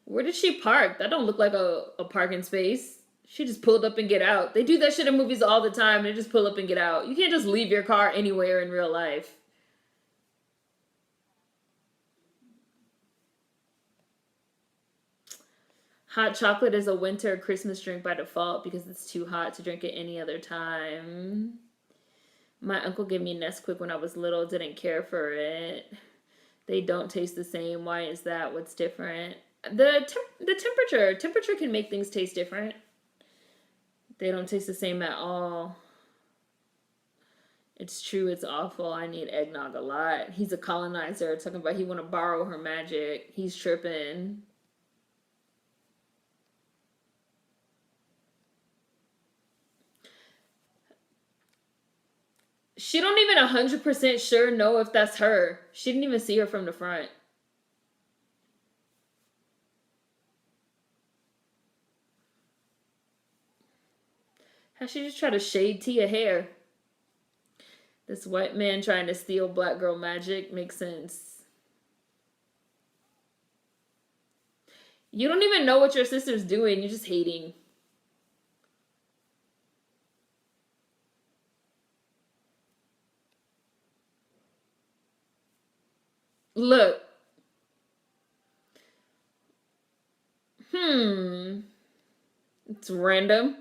Where did she park? That don't look like a parking space. She just pulled up and get out. They do that shit in movies all the time. They just pull up and get out. You can't just leave your car anywhere in real life. Hot chocolate is a winter Christmas drink by default because it's too hot to drink at any other time. My uncle gave me Nesquik when I was little. Didn't care for it. They don't taste the same. Why is that? What's different? The temperature. Temperature can make things taste different. They don't taste the same at all. It's true. It's awful. I need eggnog a lot. He's a colonizer talking about he want to borrow her magic. He's tripping. She don't even 100% sure know if that's her. She didn't even see her from the front. How she just try to shade Tia hair? This white man trying to steal black girl magic makes sense. You don't even know what your sister's doing. You're just hating. Look. It's random.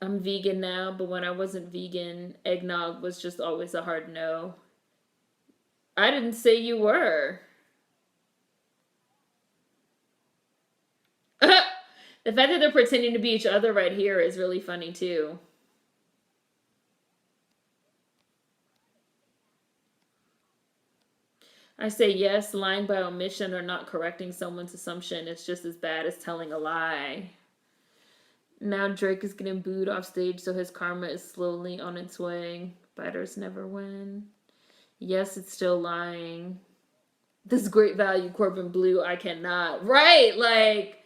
I'm vegan now, but when I wasn't vegan, eggnog was just always a hard no. I didn't say you were. The fact that they're pretending to be each other right here is really funny too. I say yes, lying by omission or not correcting someone's assumption is just as bad as telling a lie. Now Drake is getting booed off stage, so his karma is slowly on its way. Biters never win. Yes, it's still lying. This is great value, Corbin Blue. I cannot. Right, like,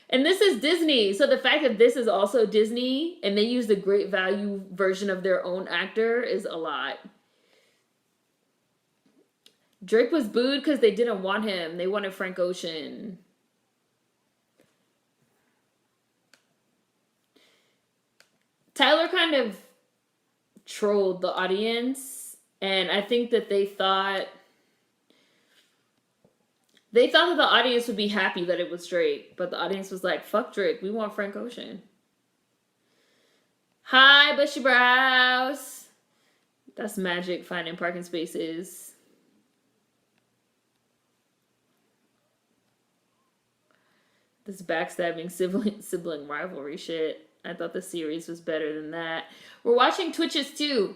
and this is Disney. So the fact that this is also Disney and they use the great value version of their own actor is a lot. Drake was booed because they didn't want him. They wanted Frank Ocean. Tyler kind of trolled the audience, and I think that they thought that the audience would be happy that it was Drake, but the audience was like, fuck Drake, we want Frank Ocean. Hi, Bushy Brows. That's magic, finding parking spaces. This backstabbing sibling rivalry shit. I thought the series was better than that. We're watching Twitches too.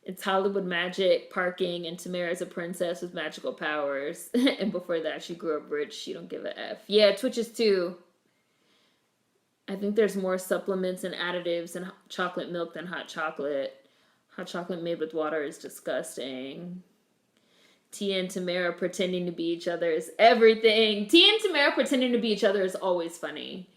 It's Hollywood magic, parking, and Tamara's a princess with magical powers. And before that, she grew up rich. She don't give a F. Yeah, Twitches too. I think there's more supplements and additives in chocolate milk than hot chocolate. Hot chocolate made with water is disgusting. Tia and Tamara pretending to be each other is everything. Tia and Tamara pretending to be each other is always funny.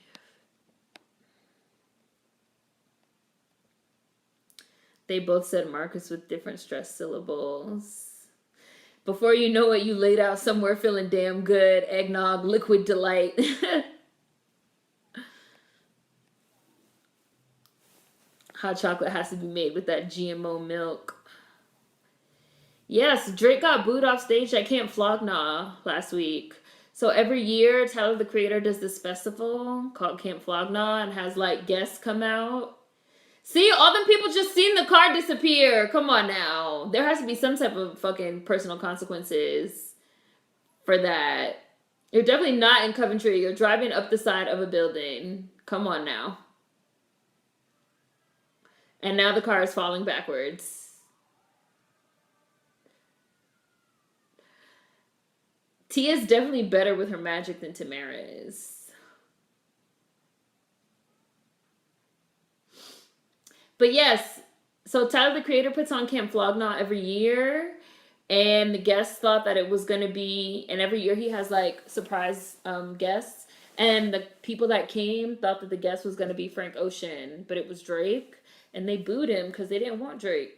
They both said Marcus with different stress syllables. Before you know it, you laid out somewhere feeling damn good. Eggnog, liquid delight. Hot chocolate has to be made with that GMO milk. Yes, Drake got booed off stage at Camp Flog Gnaw last week. So every year, Tyler the Creator does this festival called Camp Flog Gnaw and has like guests come out. See, all them people just seen the car disappear. Come on now. There has to be some type of fucking personal consequences for that. You're definitely not in Coventry. You're driving up the side of a building. Come on now. And now the car is falling backwards. Tia's definitely better with her magic than Tamara is. But yes, so Tyler the Creator puts on Camp Flog Gnaw every year. And the guests thought that it was going to be... And every year he has like surprise guests. And the people that came thought that the guest was going to be Frank Ocean. But it was Drake. And they booed him because they didn't want Drake.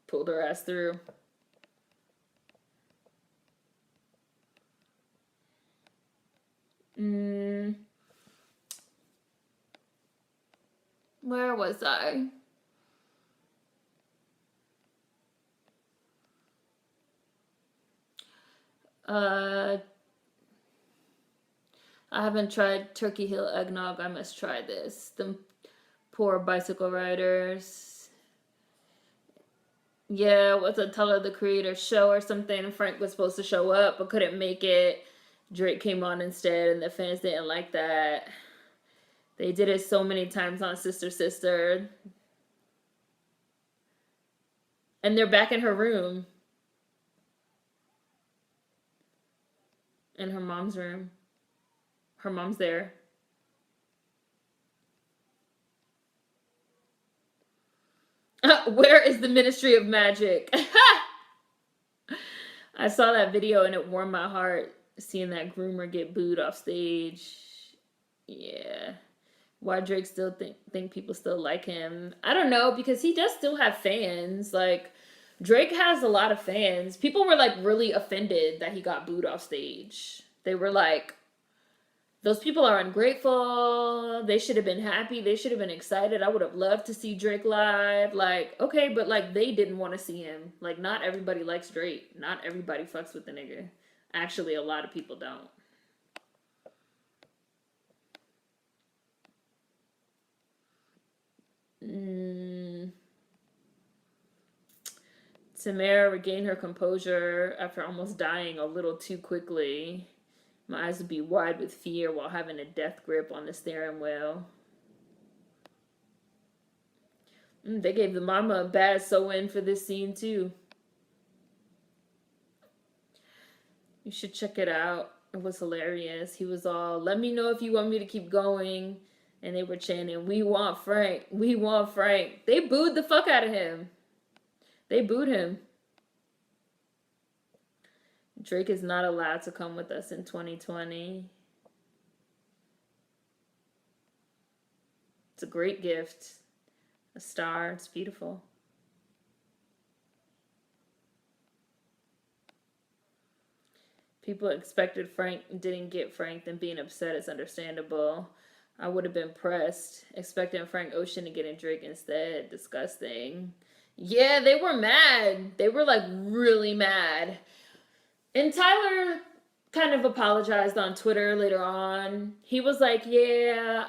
Pulled her ass through. Where was I? I haven't tried Turkey Hill eggnog. I must try this. Them poor bicycle riders. Yeah, it was a Tyler the Creator show or something. Frank was supposed to show up but couldn't make it. Drake came on instead and the fans didn't like that. They did it so many times on Sister Sister. And they're back in her room. In her mom's room. Her mom's there. Where is the Ministry of Magic? I saw that video and it warmed my heart seeing that groomer get booed off stage. Yeah. Why Drake still think people still like him? I don't know, because he does still have fans. Like, Drake has a lot of fans. People were like really offended that he got booed off stage. They were like, Those people are ungrateful. They should have been happy. They should have been excited. I would have loved to see Drake live. Like, okay, but like they didn't want to see him. Like, not everybody likes Drake. Not everybody fucks with the nigga. Actually, a lot of people don't. Tamara regained her composure after almost dying a little too quickly. My eyes would be wide with fear while having a death grip on the steering wheel. They gave the mama a bad sew-in for this scene too. You should check it out. It was hilarious. He was all, let me know if you want me to keep going. And they were chanting, we want Frank. We want Frank. They booed the fuck out of him. They booed him. Drake is not allowed to come with us in 2020. It's a great gift. A star. It's beautiful. People expected Frank, didn't get Frank, then being upset is understandable. I would have been pressed, expecting Frank Ocean to get in Drake instead. Disgusting. Yeah, they were mad. They were like really mad. And Tyler kind of apologized on Twitter later on. He was like, yeah,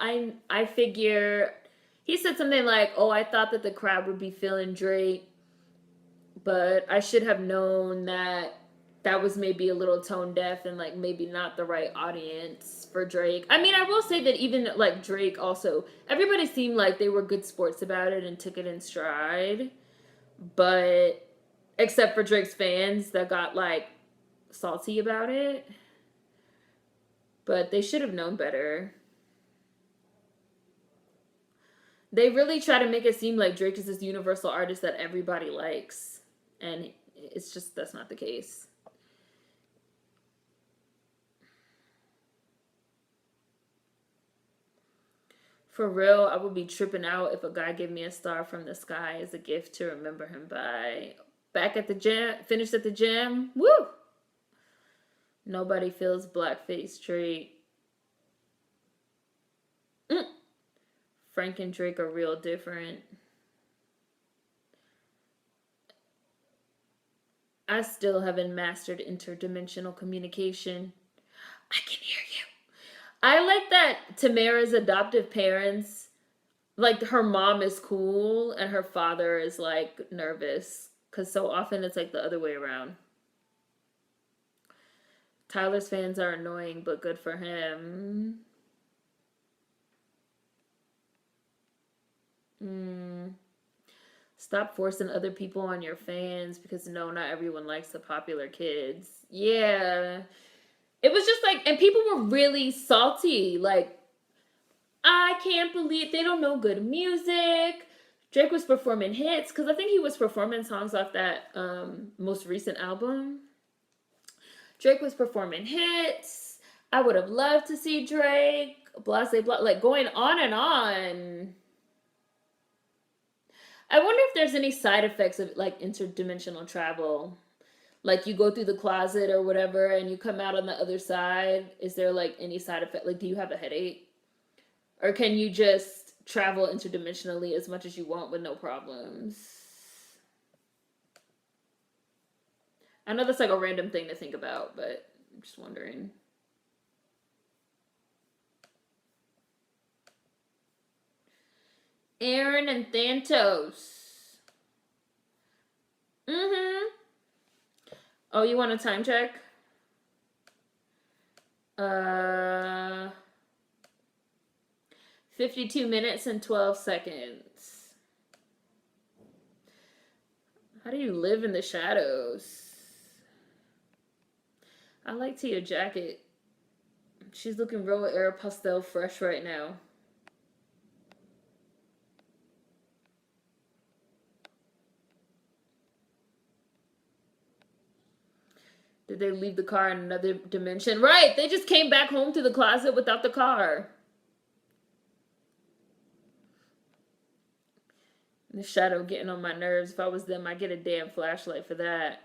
I figure. He said something like, oh, I thought that the crowd would be feeling Drake, but I should have known that that was maybe a little tone deaf and like maybe not the right audience for Drake. I mean, I will say that even like Drake also, everybody seemed like they were good sports about it and took it in stride. But except for Drake's fans that got like salty about it. But they should have known better. They really try to make it seem like Drake is this universal artist that everybody likes. And it's just, that's not the case. For real, I would be tripping out if a guy gave me a star from the sky as a gift to remember him by. Back at the gym, finished at the gym. Woo! Nobody feels blackface Drake. Frank and Drake are real different. I still haven't mastered interdimensional communication. I can hear you. I like that Tamara's adoptive parents, like her mom is cool and her father is like nervous. Because so often it's like the other way around. Tyler's fans are annoying, but good for him. Stop forcing other people on your fans because no, not everyone likes the popular kids. Yeah. It was just like, and people were really salty. Like, I can't believe they don't know good music. Drake was performing hits because I think he was performing songs off that most recent album. Drake was performing hits. I would have loved to see Drake. Blah, blah, like going on and on. I wonder if there's any side effects of like interdimensional travel. Like you go through the closet or whatever and you come out on the other side. Is there like any side effect? Like, do you have a headache? Or can you just travel interdimensionally as much as you want with no problems? I know that's like a random thing to think about, but I'm just wondering. Aaron and Thantos. Oh, you want a time check? 52 minutes and 12 seconds. How do you live in the shadows? I like Tia jacket. She's looking real Aeropostale fresh right now. Did they leave the car in another dimension? Right, they just came back home to the closet without the car. The shadow getting on my nerves. If I was them, I'd get a damn flashlight for that.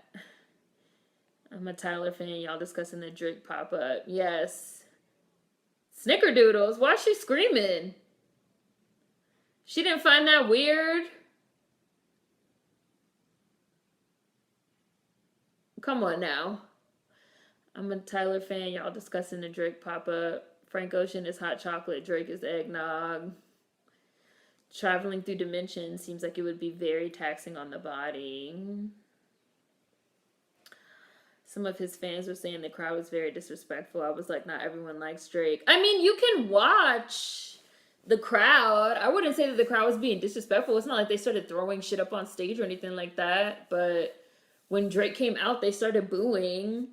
I'm a Tyler fan. Y'all discussing the Drake pop-up. Yes. Snickerdoodles? Why is she screaming? She didn't find that weird? Come on now. I'm a Tyler fan. Y'all discussing the Drake pop-up. Frank Ocean is hot chocolate. Drake is eggnog. Traveling through dimensions seems like it would be very taxing on the body. Some of his fans were saying the crowd was very disrespectful. I was like, not everyone likes Drake. I mean, you can watch the crowd. I wouldn't say that the crowd was being disrespectful. It's not like they started throwing shit up on stage or anything like that. But when Drake came out, they started booing.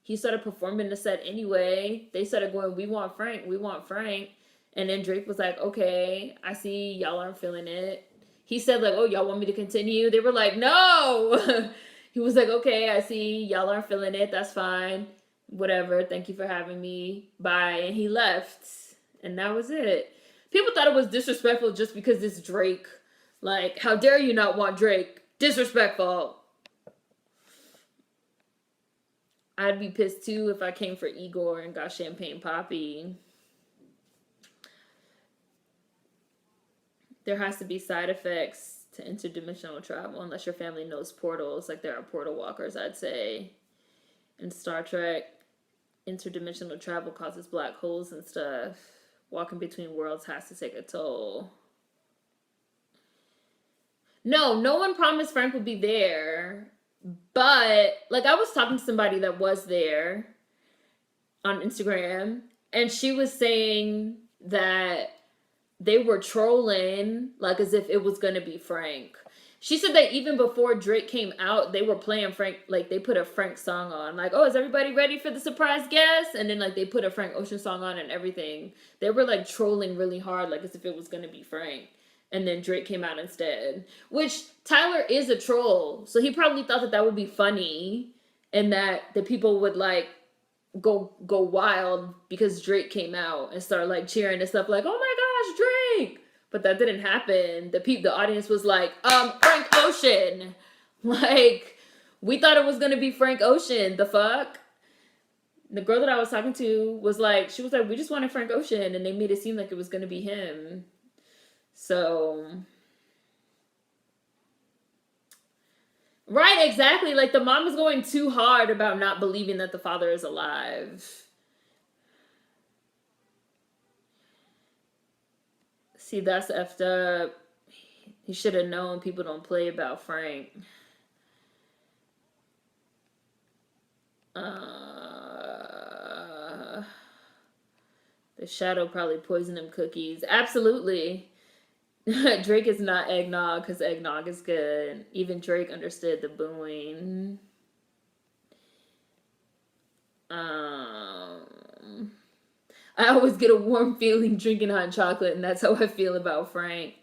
He started performing the set anyway. They started going, we want Frank, we want Frank. And then Drake was like, okay, I see y'all aren't feeling it. He said like, oh, y'all want me to continue? They were like, no. He was like, okay, I see y'all aren't feeling it. That's fine. Whatever. Thank you for having me. Bye. And he left. And that was it. People thought it was disrespectful just because it's Drake. Like, how dare you not want Drake? Disrespectful. I'd be pissed too if I came for Igor and got Champagne Poppy. There has to be side effects to interdimensional travel unless your family knows portals. Like there are portal walkers, I'd say. In Star Trek, interdimensional travel causes black holes and stuff. Walking between worlds has to take a toll. No one promised Frank would be there. But, like, I was talking to somebody that was there on Instagram, and she was saying that they were trolling, like, as if it was going to be Frank. She said that even before Drake came out, they were playing Frank, like, they put a Frank song on. Like, oh, is everybody ready for the surprise guest? And then, like, they put a Frank Ocean song on and everything. They were, like, trolling really hard, like, as if it was going to be Frank. And then Drake came out instead. Which, Tyler is a troll. So he probably thought that that would be funny. And that the people would, like, go wild because Drake came out and start, like, cheering and stuff. Like, oh my gosh, Drake! But that didn't happen. The audience was like, Frank Ocean! Like, we thought it was going to be Frank Ocean. The fuck? The girl that I was talking to was like, she was like, we just wanted Frank Ocean. And they made it seem like it was going to be him. So, right, exactly. Like, the mom is going too hard about not believing that the father is alive. See, that's effed up. He should have known people don't play about Frank. The shadow probably poisoned him cookies. Absolutely. Drake is not eggnog because eggnog is good. Even Drake understood the booing. I always get a warm feeling drinking hot chocolate, and that's how I feel about Frank.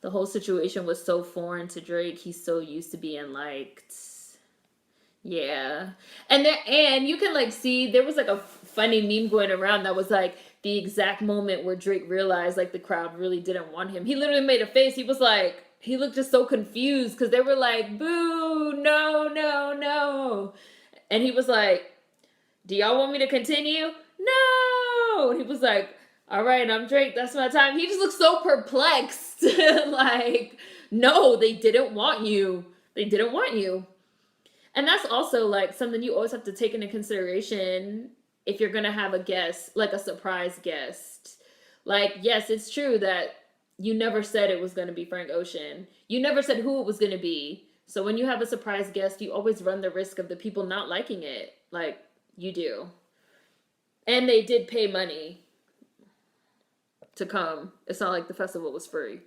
The whole situation was so foreign to Drake. He's so used to being liked. Yeah. And you can like see there was like a funny meme going around that was like the exact moment where Drake realized like the crowd really didn't want him. He literally made a face. He was like, he looked just so confused because they were like, boo, no, no, no. And he was like, do y'all want me to continue? No. And he was like, all right, I'm Drake. That's my time. He just looked so perplexed. Like, no, they didn't want you. They didn't want you. And that's also like something you always have to take into consideration if you're going to have a guest, like a surprise guest. Like, yes, it's true that you never said it was going to be Frank Ocean. You never said who it was going to be. So when you have a surprise guest, you always run the risk of the people not liking it. Like, you do. And they did pay money to come. It's not like the festival was free.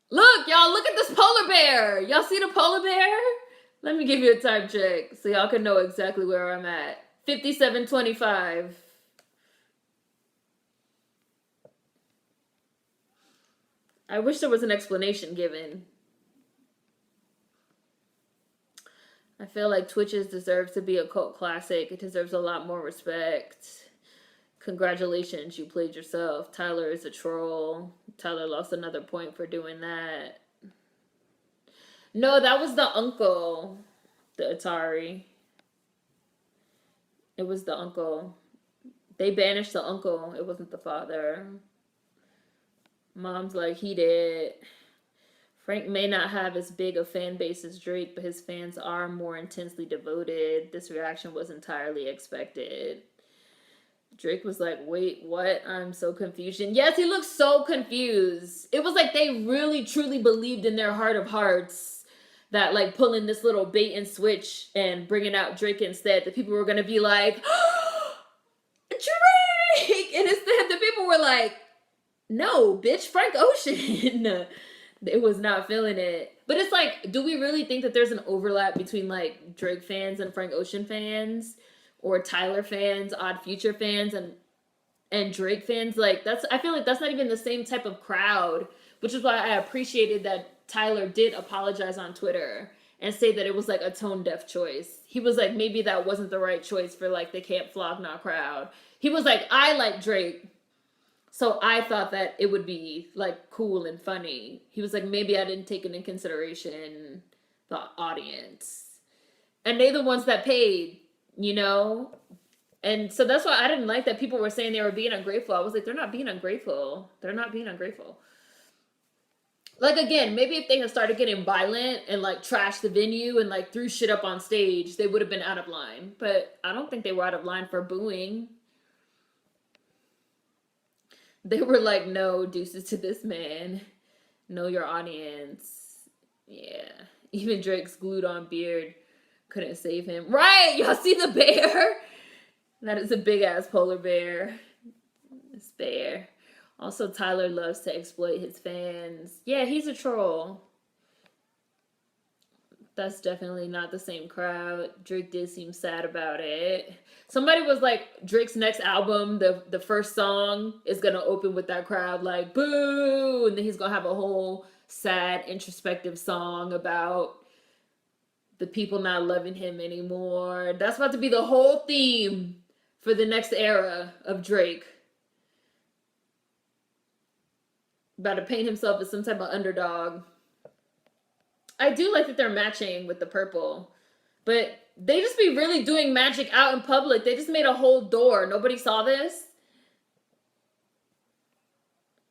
Look, y'all, look at this polar bear. Y'all see the polar bear? Let me give you a time check so y'all can know exactly where I'm at. 57:25. I wish there was an explanation given. I feel like Twitches deserves to be a cult classic. It deserves a lot more respect. Congratulations, you played yourself. Tyler is a troll. Tyler lost another point for doing that. No, that was the uncle. The Atari. It was the uncle. They banished the uncle. It wasn't the father. Mom's like, he did. Frank may not have as big a fan base as Drake, but his fans are more intensely devoted. This reaction was entirely expected. Drake was like, wait, what? I'm so confused. And yes, he looked so confused. It was like they really, truly believed in their heart of hearts that, like, pulling this little bait and switch and bringing out Drake instead, the people were going to be like, Drake! And instead, the people were like, no, bitch, Frank Ocean. It was not feeling it. But it's like, do we really think that there's an overlap between, like, Drake fans and Frank Ocean fans? Or Tyler fans, Odd Future fans, and Drake fans? Like, I feel like that's not even the same type of crowd. Which is why I appreciated that Tyler did apologize on Twitter and say that it was, like, a tone-deaf choice. He was like, maybe that wasn't the right choice for, like, the Camp Flog Gnaw crowd. He was like, I like Drake, so I thought that it would be, like, cool and funny. He was like, maybe I didn't take into consideration the audience. And they're the ones that paid, you know? And so that's why I didn't like that people were saying they were being ungrateful. I was like, they're not being ungrateful. They're not being ungrateful. Like, again, maybe if they had started getting violent and, like, trashed the venue and, like, threw shit up on stage, they would have been out of line. But I don't think they were out of line for booing. They were like, no, deuces to this man. Know your audience. Yeah. Even Drake's glued on beard couldn't save him. Right! Y'all see the bear? That is a big-ass polar bear. This bear. Also, Tyler loves to exploit his fans. Yeah, he's a troll. That's definitely not the same crowd. Drake did seem sad about it. Somebody was like, Drake's next album, the first song is going to open with that crowd like, boo! And then he's going to have a whole sad, introspective song about the people not loving him anymore. That's about to be the whole theme for the next era of Drake. About to paint himself as some type of underdog. I do like that they're matching with the purple. But they just be really doing magic out in public. They just made a whole door. Nobody saw this?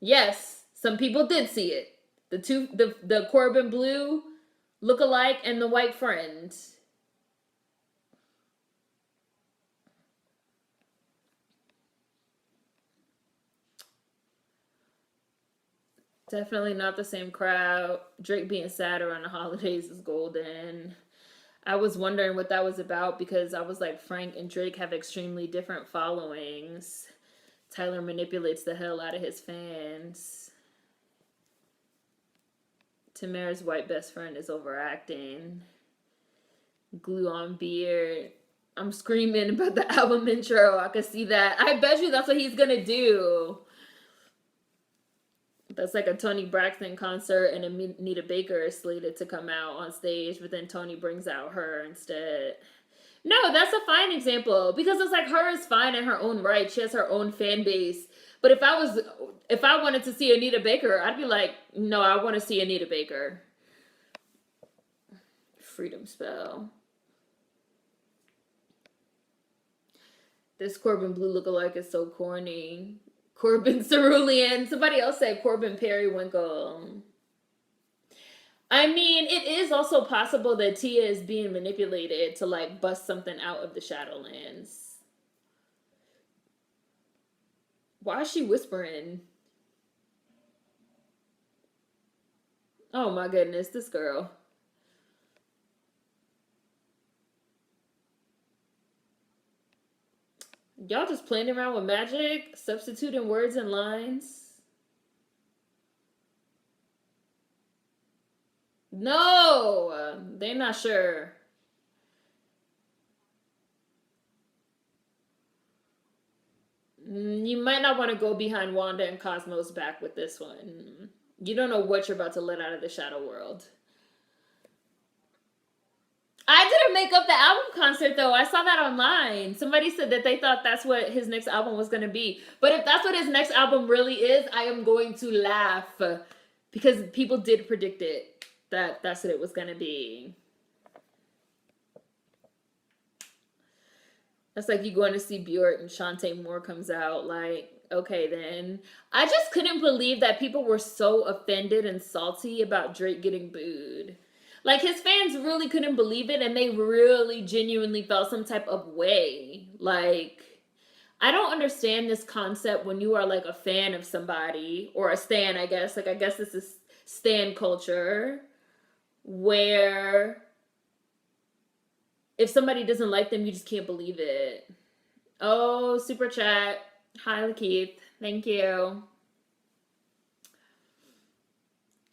Yes, some people did see it. The Corbin Blue look-alike and the white friend. Definitely not the same crowd. Drake being sad around the holidays is golden. I was wondering what that was about because I was like, Frank and Drake have extremely different followings. Tyler manipulates the hell out of his fans. Tamara's white best friend is overacting. Glue on beard. I'm screaming about the album intro. I could see that. I bet you that's what he's gonna do. That's like a Toni Braxton concert and Anita Baker is slated to come out on stage, but then Toni brings out her instead. No, that's a fine example because it's like her is fine in her own right. She has her own fan base. But if I wanted to see Anita Baker, I'd be like, no, I want to see Anita Baker. Freedom spell. This Corbin Blue lookalike is so corny. Corbin Cerulean. Somebody else said Corbin Periwinkle. I mean, it is also possible that Tia is being manipulated to, like, bust something out of the Shadowlands. Why is she whispering? Oh my goodness, this girl. Y'all just playing around with magic, substituting words and lines. No, they're not sure. You might not want to go behind Wanda and Cosmo's back with this one. You don't know what you're about to let out of the shadow world. I didn't make up the album concert, though. I saw that online. Somebody said that they thought that's what his next album was going to be. But if that's what his next album really is, I am going to laugh. Because people did predict it. That's what it was going to be. That's like you going to see Bjork and Shantae Moore comes out. Like, okay, then. I just couldn't believe that people were so offended and salty about Drake getting booed. Like, his fans really couldn't believe it, and they really genuinely felt some type of way. Like, I don't understand this concept when you are like a fan of somebody, or a stan, I guess. Like, I guess this is stan culture, where if somebody doesn't like them, you just can't believe it. Oh, super chat. Hi, Lakeith. Thank you.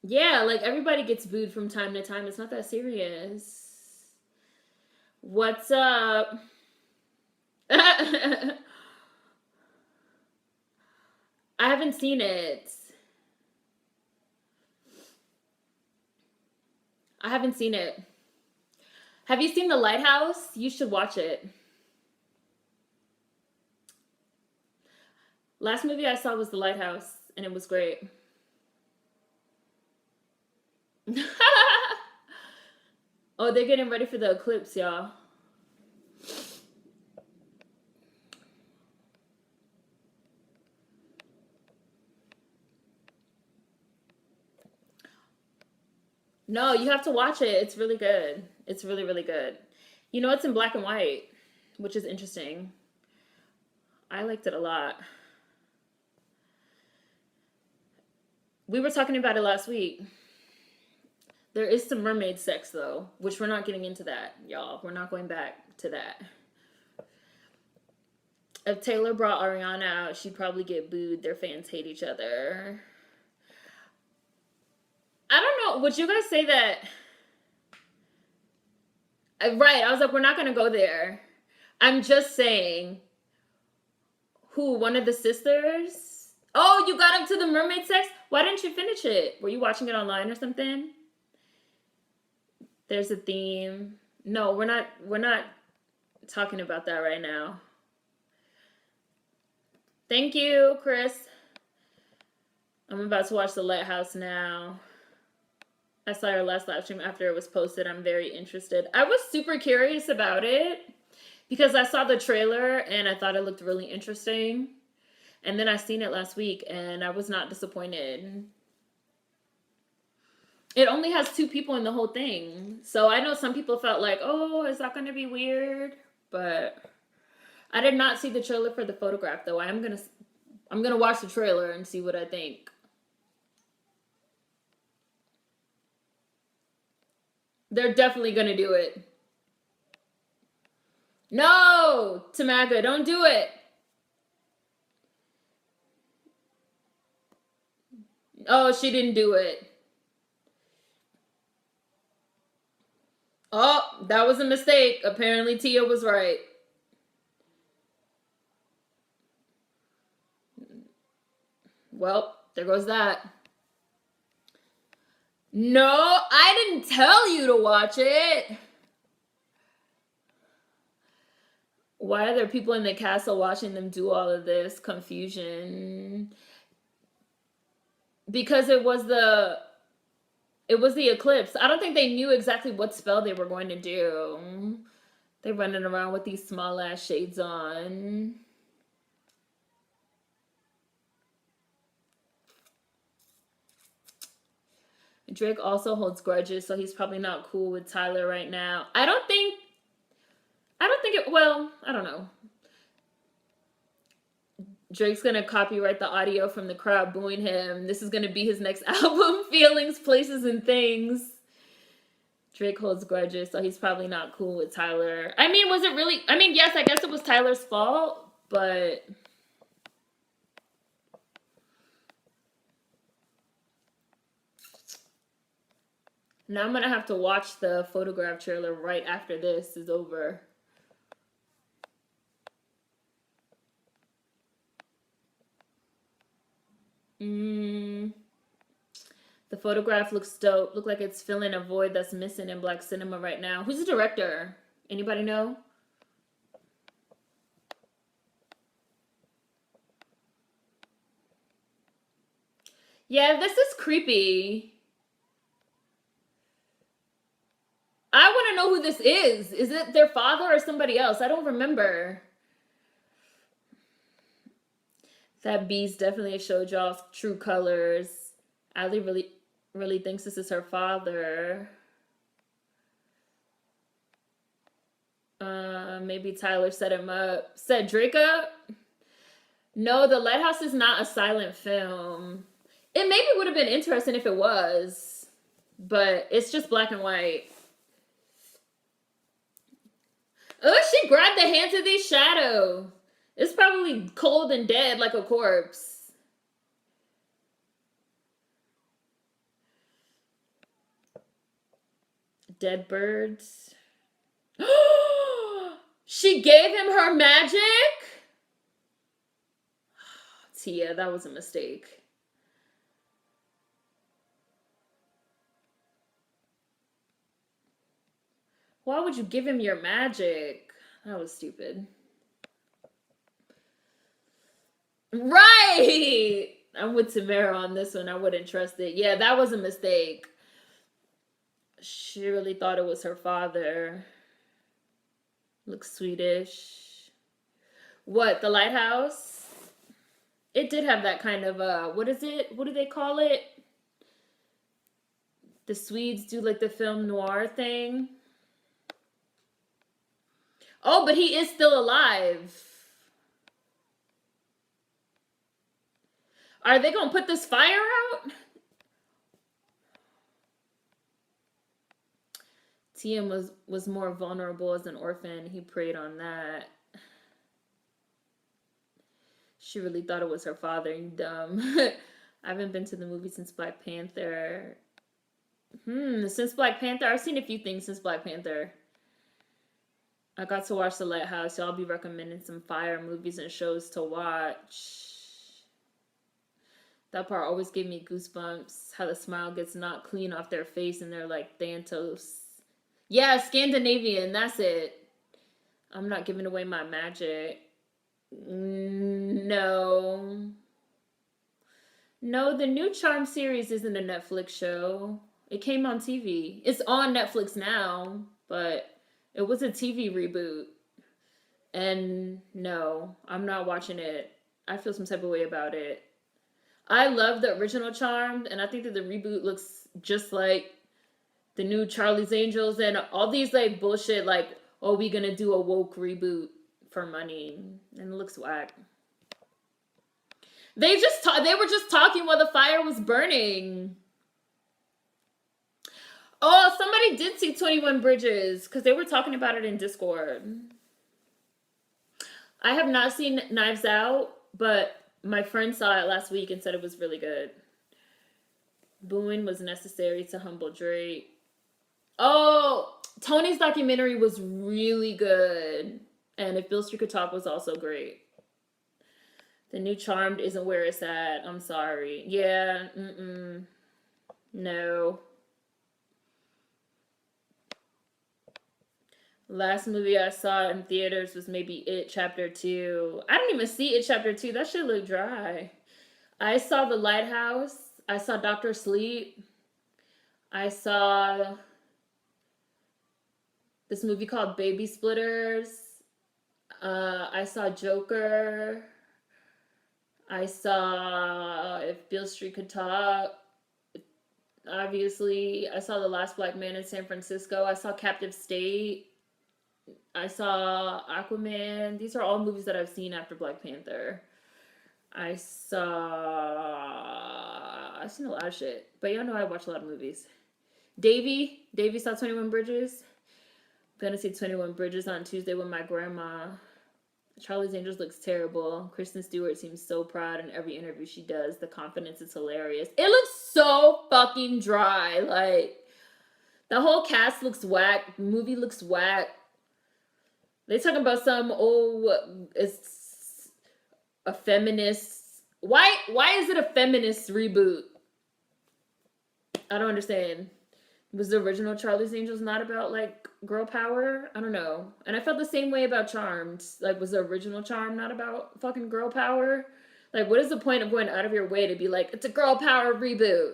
Yeah, like everybody gets booed from time to time. It's not that serious. What's up? I haven't seen it. I haven't seen it. Have you seen The Lighthouse? You should watch it. Last movie I saw was The Lighthouse, and it was great. Oh, they're getting ready for the eclipse, y'all. No, you have to watch it. It's really good. It's really, really good. You know, it's in black and white, which is interesting. I liked it a lot. We were talking about it last week. There is some mermaid sex, though, which we're not getting into that, y'all. We're not going back to that. If Taylor brought Ariana out, she'd probably get booed. Their fans hate each other. I don't know. Would you guys say that? Right. I was like, we're not going to go there. I'm just saying. Who? One of the sisters? Oh, you got up to the mermaid sex? Why didn't you finish it? Were you watching it online or something? There's a theme. No, we're not talking about that right now. Thank you, Chris. I'm about to watch The Lighthouse now. I saw your last live stream after it was posted. I'm very interested. I was super curious about it because I saw the trailer and I thought it looked really interesting. And then I seen it last week and I was not disappointed. It only has 2 people in the whole thing. So I know some people felt like, oh, is that going to be weird? But I did not see the trailer for the photograph, though. I'm gonna watch the trailer and see what I think. They're definitely going to do it. No, Tamaga, don't do it. Oh, she didn't do it. Oh, that was a mistake. Apparently Tia was right. Well, there goes that. No, I didn't tell you to watch it. Why are there people in the castle watching them do all of this? Confusion. Because it was the eclipse. I don't think they knew exactly what spell they were going to do. They're running around with these small ass shades on. Drake also holds grudges, so he's probably not cool with Tyler right now. I don't think it, well, I don't know. Drake's gonna copyright the audio from the crowd booing him. This is gonna be his next album, Feelings, Places, and Things. Drake holds grudges, so he's probably not cool with Tyler. I mean, was it really? I mean, yes, I guess it was Tyler's fault, but now I'm gonna have to watch the photograph trailer right after this is over. The photograph looks dope. Look like it's filling a void that's missing in black cinema right now. Who's the director? Anybody know? Yeah, this is creepy. I want to know who this is. Is it their father or somebody else? I don't remember. That beast definitely showed y'all's true colors. Ali really thinks this is her father. Maybe Tyler set him up. Set Drake up? No, The Lighthouse is not a silent film. It maybe would have been interesting if it was, but it's just black and white. Oh, she grabbed the hands of these shadows. It's probably cold and dead like a corpse. Dead birds. She gave him her magic? Tia, that was a mistake. Why would you give him your magic? That was stupid. Right! I'm with Tamara on this one. I wouldn't trust it. Yeah, that was a mistake. She really thought it was her father. Looks Swedish. What, The Lighthouse? It did have that kind of, what is it? What do they call it? The Swedes do like the film noir thing. Oh, but he is still alive. Are they going to put this fire out? Tiem was more vulnerable as an orphan. He preyed on that. She really thought it was her father. You dumb. I haven't been to the movie since Black Panther. Since Black Panther? I've seen a few things since Black Panther. I got to watch The Lighthouse, so I'll be recommending some fire movies and shows to watch. That part always gave me goosebumps. How the smile gets knocked clean off their face and they're like Thanos. Yeah, Scandinavian, that's it. I'm not giving away my magic. No. No, the new Charm series isn't a Netflix show. It came on TV. It's on Netflix now, but it was a TV reboot. And no, I'm not watching it. I feel some type of way about it. I love the original Charmed, and I think that the reboot looks just like the new Charlie's Angels and all these like bullshit like, oh, we gonna do a woke reboot for money, and it looks whack. They were just talking while the fire was burning. Oh, somebody did see 21 Bridges because they were talking about it in Discord. I have not seen Knives Out, but my friend saw it last week and said it was really good. Booing was necessary to humble Drake. Oh, Tony's documentary was really good. And If Bill Street Could Talk was also great. The new Charmed isn't where it's at. I'm sorry. Yeah, no. Last movie I saw in theaters was maybe It Chapter 2. I didn't even see It Chapter 2. That shit looked dry. I saw The Lighthouse. I saw Dr. Sleep. I saw this movie called Baby Splitters. I saw Joker. I saw If Beale Street Could Talk. Obviously, I saw The Last Black Man in San Francisco. I saw Captive State. I saw Aquaman. These are all movies that I've seen after Black Panther. I've seen a lot of shit. But y'all know I watch a lot of movies. Davey saw 21 Bridges. Gonna see 21 Bridges on Tuesday with my grandma. Charlie's Angels looks terrible. Kristen Stewart seems so proud in every interview she does. The confidence is hilarious. It looks so fucking dry. Like, the whole cast looks whack. The movie looks whack. They talking about it's a feminist. Why is it a feminist reboot? I don't understand. Was the original Charlie's Angels not about, like, girl power? I don't know. And I felt the same way about Charmed. Like, was the original Charm not about fucking girl power? Like, what is the point of going out of your way to be like, it's a girl power reboot?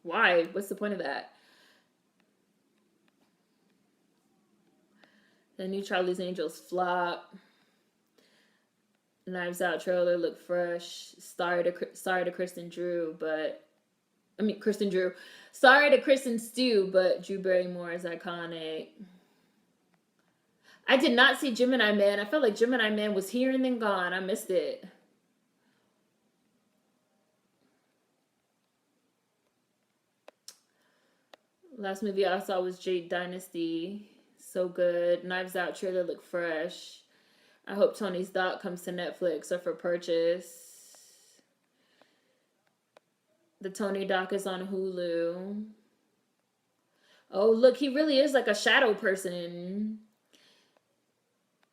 Why? What's the point of that? The new Charlie's Angels flop. Knives Out trailer looked fresh. Sorry to Kristen Drew, but Kristen Drew. Sorry to Kristen Stew, but Drew Barrymore is iconic. I did not see Gemini Man. I felt like Gemini Man was here and then gone. I missed it. Last movie I saw was Jade Dynasty. So good. Knives Out trailer looked fresh. I hope Tony's Doc comes to Netflix or for purchase. The Tony Doc is on Hulu. Oh, look, he really is like a shadow person.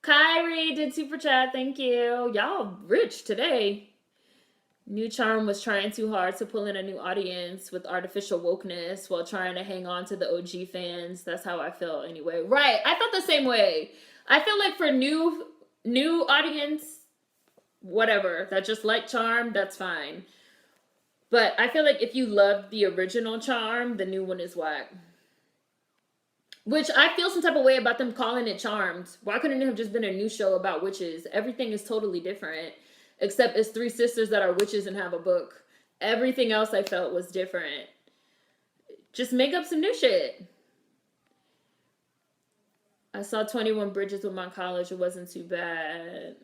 Kyrie did super chat. Thank you. Y'all rich today. New Charm was trying too hard to pull in a new audience with artificial wokeness while trying to hang on to the OG fans. That's how I feel anyway. Right. I felt the same way. I feel like for new audience, whatever, that just like Charm, that's fine. But I feel like if you love the original Charm, the new one is whack. Which I feel some type of way about them calling it Charmed. Why couldn't it have just been a new show about witches? Everything is totally different. Except it's 3 sisters that are witches and have a book. Everything else I felt was different. Just make up some new shit. I saw 21 Bridges with my college. It wasn't too bad.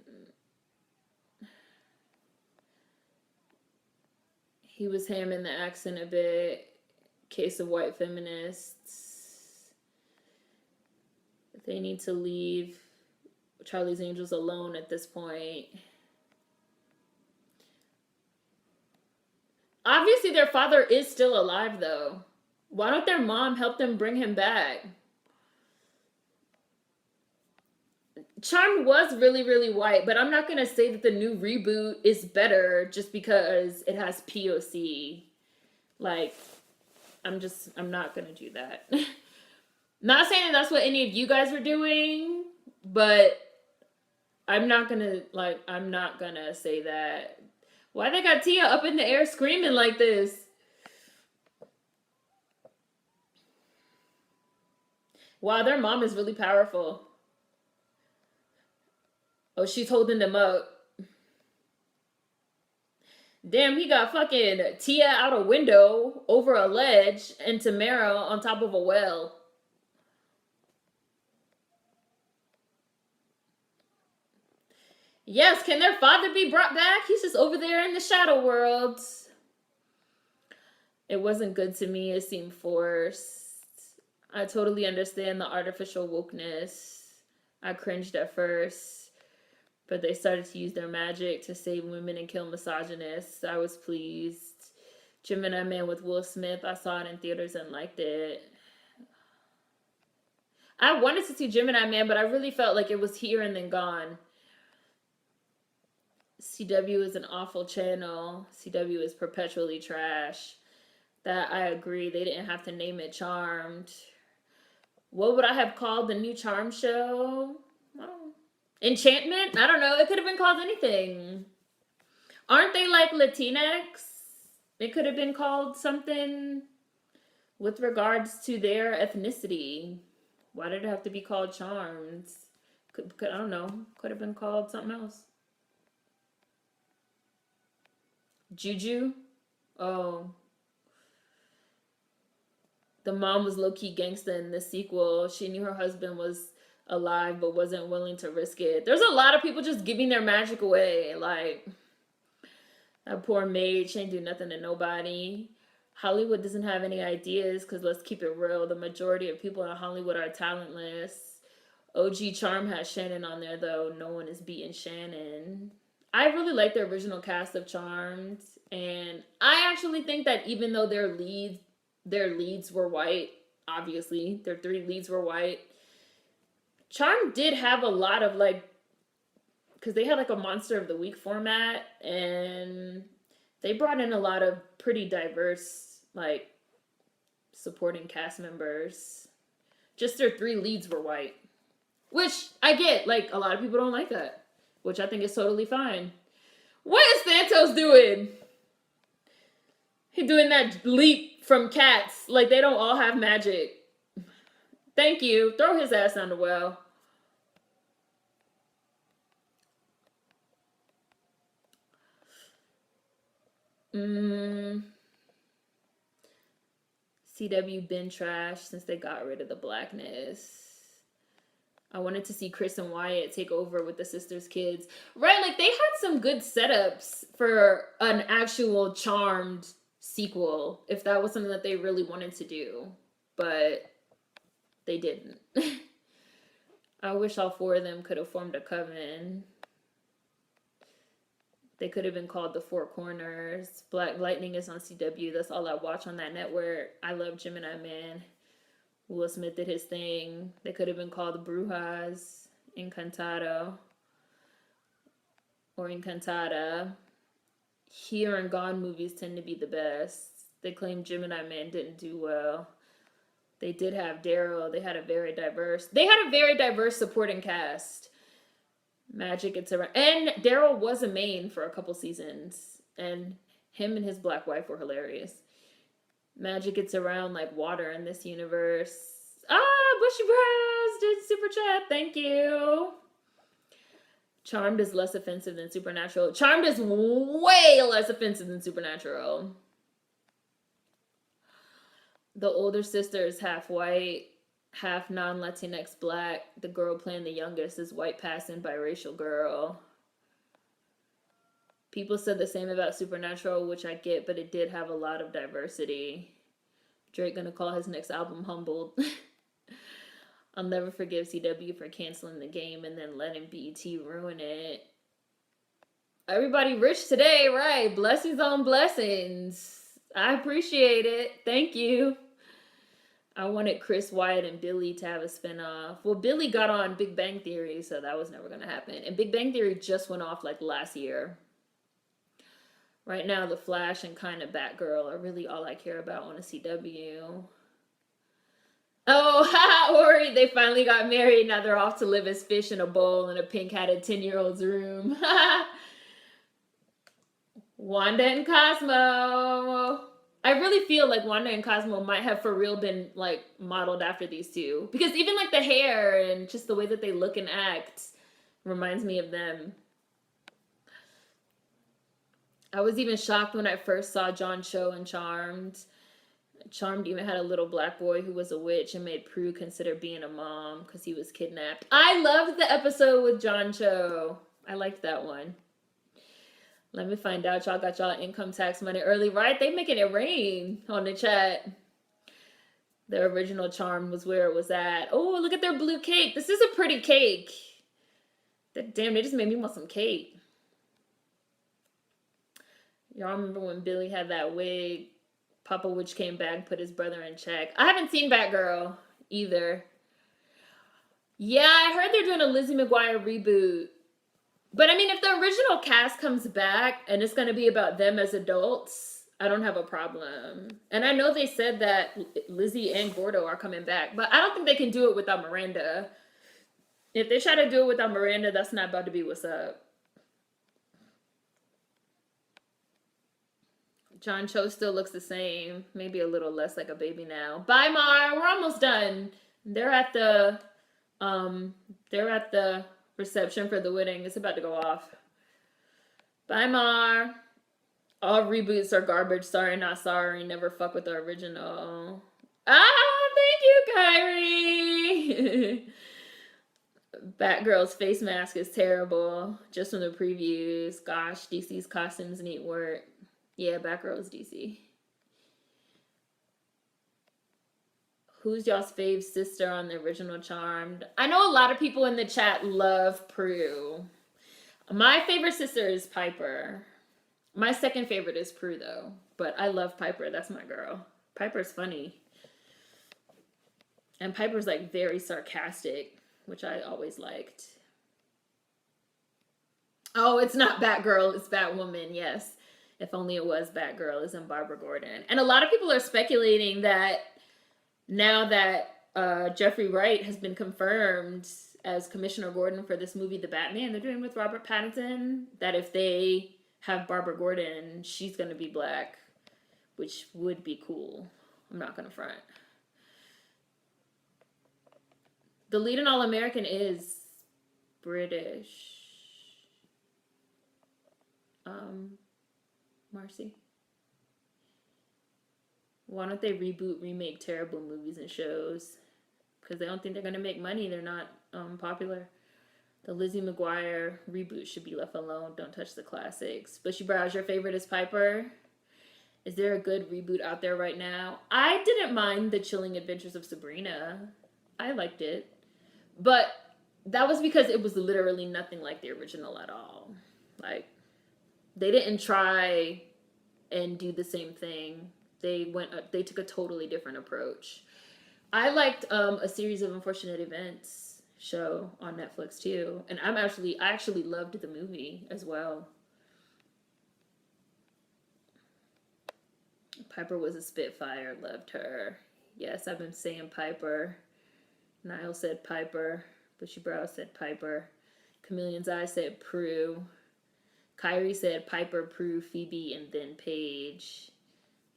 He was hamming the accent a bit. Case of white feminists. They need to leave Charlie's Angels alone at this point. Obviously, their father is still alive, though. Why don't their mom help them bring him back? Charmed was really, really white, but I'm not going to say that the new reboot is better just because it has POC. Like, I'm not going to do that. Not saying that that's what any of you guys are doing, but I'm not going to say that. Why they got Tia up in the air screaming like this? Wow, their mom is really powerful. Oh, she's holding them up. Damn, he got fucking Tia out a window, over a ledge, and Tamara on top of a well. Yes, can their father be brought back? He's just over there in the shadow world. It wasn't good to me. It seemed forced. I totally understand the artificial wokeness. I cringed at first. But they started to use their magic to save women and kill misogynists. I was pleased. Gemini Man with Will Smith. I saw it in theaters and liked it. I wanted to see Gemini Man, but I really felt like it was here and then gone. CW is an awful channel. CW is perpetually trash. That I agree. They didn't have to name it Charmed. What would I have called the new Charm show? Enchantment? I don't know. It could have been called anything. Aren't they like Latinx? It could have been called something with regards to their ethnicity. Why did it have to be called Charmed? I don't know. Could have been called something else. Juju? Oh. The mom was low-key gangsta in the sequel. She knew her husband was alive but wasn't willing to risk it. There's a lot of people just giving their magic away. Like, that poor maid, she ain't do nothing to nobody. Hollywood doesn't have any ideas because let's keep it real. The majority of people in Hollywood are talentless. OG Charm has Shannon on there, though. No one is beating Shannon. I really like the original cast of Charmed, and I actually think that even though their leads were white, obviously, their 3 leads were white, Charmed did have a lot of, like, because they had, like, a Monster of the Week format, and they brought in a lot of pretty diverse, like, supporting cast members. Just their 3 leads were white. Which, I get, like, a lot of people don't like that. Which I think is totally fine. What is Santos doing? He doing that leap from cats. Like, they don't all have magic. Thank you. Throw his ass down the well. Mm, CW been trash since they got rid of the blackness. I wanted to see Chris and Wyatt take over with the sisters' kids. Right, like they had some good setups for an actual Charmed sequel, if that was something that they really wanted to do. But they didn't. I wish all four of them could have formed a coven. They could have been called the Four Corners. Black Lightning is on CW. That's all I watch on that network. I love Gemini Man. Will Smith did his thing. They could have been called the Brujas, Encantado, or Encantada. Here and Gone movies tend to be the best. They claim Gemini Man didn't do well. They did have Daryl. They had a very diverse supporting cast. Magic, it's around. And Daryl was a main for a couple seasons. And him and his black wife were hilarious. Magic gets around like water in this universe. Bushy Brows did super chat. Thank you. Charmed is less offensive than Supernatural. Charmed is way less offensive than Supernatural. The older sister is half white, half non-Latinx black. The girl playing the youngest is white passing biracial girl. People said the same about Supernatural, which I get, but it did have a lot of diversity. Drake gonna call his next album Humbled. I'll never forgive CW for canceling the game and then letting BET ruin it. Everybody rich today, right? Blessings on blessings. I appreciate it. Thank you. I wanted Chris, Wyatt, and Billy to have a spinoff. Well, Billy got on Big Bang Theory, so that was never going to happen. And Big Bang Theory just went off like last year. Right now, The Flash and kind of Batgirl are really all I care about on a CW. Oh, haha, Ori, they finally got married. Now they're off to live as fish in a bowl in a pink-hatted 10-year-old's room. Wanda and Cosmo. I really feel like Wanda and Cosmo might have for real been like modeled after these two. Because even like the hair and just the way that they look and act reminds me of them. I was even shocked when I first saw John Cho in Charmed. Charmed even had a little black boy who was a witch and made Prue consider being a mom because he was kidnapped. I loved the episode with John Cho. I liked that one. Let me find out. Y'all got y'all income tax money early, right? They making it rain on the chat. The original Charm was where it was at. Oh, look at their blue cake. This is a pretty cake. Damn, they just made me want some cake. Y'all remember when Billy had that wig? Papa Witch came back and put his brother in check. I haven't seen Batgirl either. Yeah, I heard they're doing a Lizzie McGuire reboot. But I mean, if the original cast comes back and it's going to be about them as adults, I don't have a problem. And I know they said that Lizzie and Gordo are coming back, but I don't think they can do it without Miranda. If they try to do it without Miranda, that's not about to be what's up. John Cho still looks the same. Maybe a little less like a baby now. Bye, Mar. We're almost done. They're at the reception for the wedding. It's about to go off. Bye, Mar. All reboots are garbage. Sorry, not sorry. Never fuck with the original. Thank you, Kyrie. Batgirl's face mask is terrible. Just from the previews. Gosh, DC's costumes need work. Yeah, Batgirl's DC. Who's y'all's fave sister on the original Charmed? I know a lot of people in the chat love Prue. My favorite sister is Piper. My second favorite is Prue, though. But I love Piper. That's my girl. Piper's funny. And Piper's like very sarcastic, which I always liked. Oh, it's not Batgirl. It's Batwoman, yes. If only it was Batgirl, isn't Barbara Gordon. And a lot of people are speculating that now that Jeffrey Wright has been confirmed as Commissioner Gordon for this movie, The Batman, they're doing with Robert Pattinson, that if they have Barbara Gordon, she's going to be black, which would be cool. I'm not going to front. The lead in All American is British. Marcy. Why don't they remake terrible movies and shows? Because they don't think they're going to make money. They're not popular. The Lizzie McGuire reboot should be left alone. Don't touch the classics. Bushy Brows, your favorite is Piper. Is there a good reboot out there right now? I didn't mind The Chilling Adventures of Sabrina. I liked it. But that was because it was literally nothing like the original at all. Like, they didn't try and do the same thing. They took a totally different approach. I liked A Series of Unfortunate Events show on Netflix too, and I actually loved the movie as well. Piper was a Spitfire, loved her. Yes, I've been saying Piper. Niall said Piper. Bushy Brow said Piper. Chameleon's Eye said Prue. Kyrie said Piper, Prue, Phoebe, and then Paige.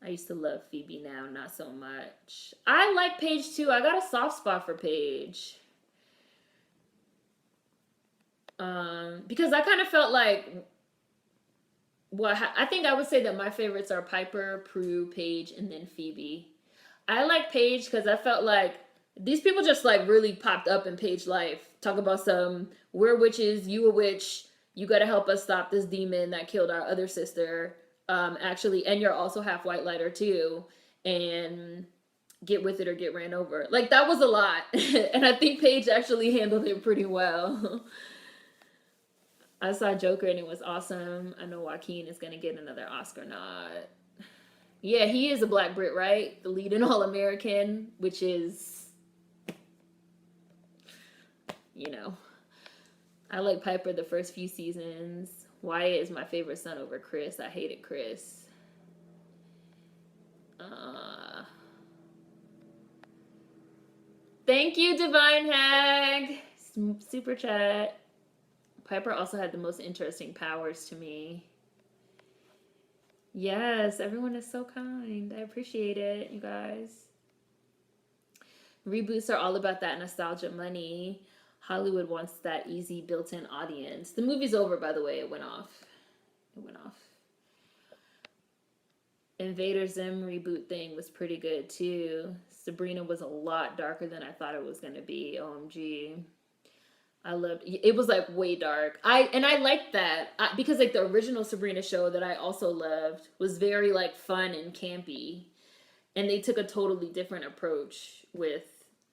I used to love Phoebe, now not so much. I like Paige too. I got a soft spot for Paige. Because I kind of felt like, well, I think I would say that my favorites are Piper, Prue, Paige, and then Phoebe. I like Paige because I felt like these people just like really popped up in Paige life. Talk about some, we're witches, you a witch, you gotta help us stop this demon that killed our other sister. Actually, and you're also half white lighter too, and get with it or get ran over. Like, that was a lot. And I think Paige actually handled it pretty well. I saw Joker and it was awesome. I know Joaquin is gonna get another Oscar nod. Yeah, he is a Black Brit, right? The lead in All American, which is, you know, I like Piper the first few seasons. Wyatt is my favorite son over Chris. I hated Chris. Thank you, Divine Hag. Super chat. Piper also had the most interesting powers to me. Yes, everyone is so kind. I appreciate it, you guys. Reboots are all about that nostalgia money. Hollywood wants that easy built-in audience. The movie's over, by the way. It went off. Invader Zim reboot thing was pretty good too. Sabrina was a lot darker than I thought it was going to be. OMG. I loved it. It was like way dark. I liked that because like the original Sabrina show that I also loved was very like fun and campy. And they took a totally different approach with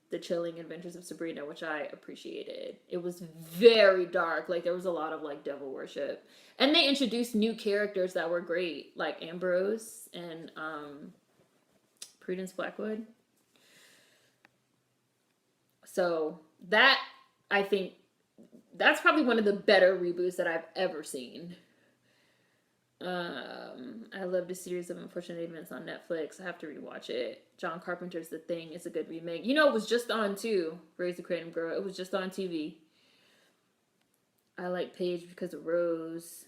The Chilling Adventures of Sabrina, which I appreciated. It was very dark. Like, there was a lot of, like, devil worship. And they introduced new characters that were great, like Ambrose and Prudence Blackwood. So, that, I think, that's probably one of the better reboots that I've ever seen. I loved A Series of Unfortunate Events on Netflix. I have to rewatch it. John Carpenter's The Thing is a good remake. You know, it was just on too. Raise the Kratom Girl. It was just on TV. I like Paige because of Rose.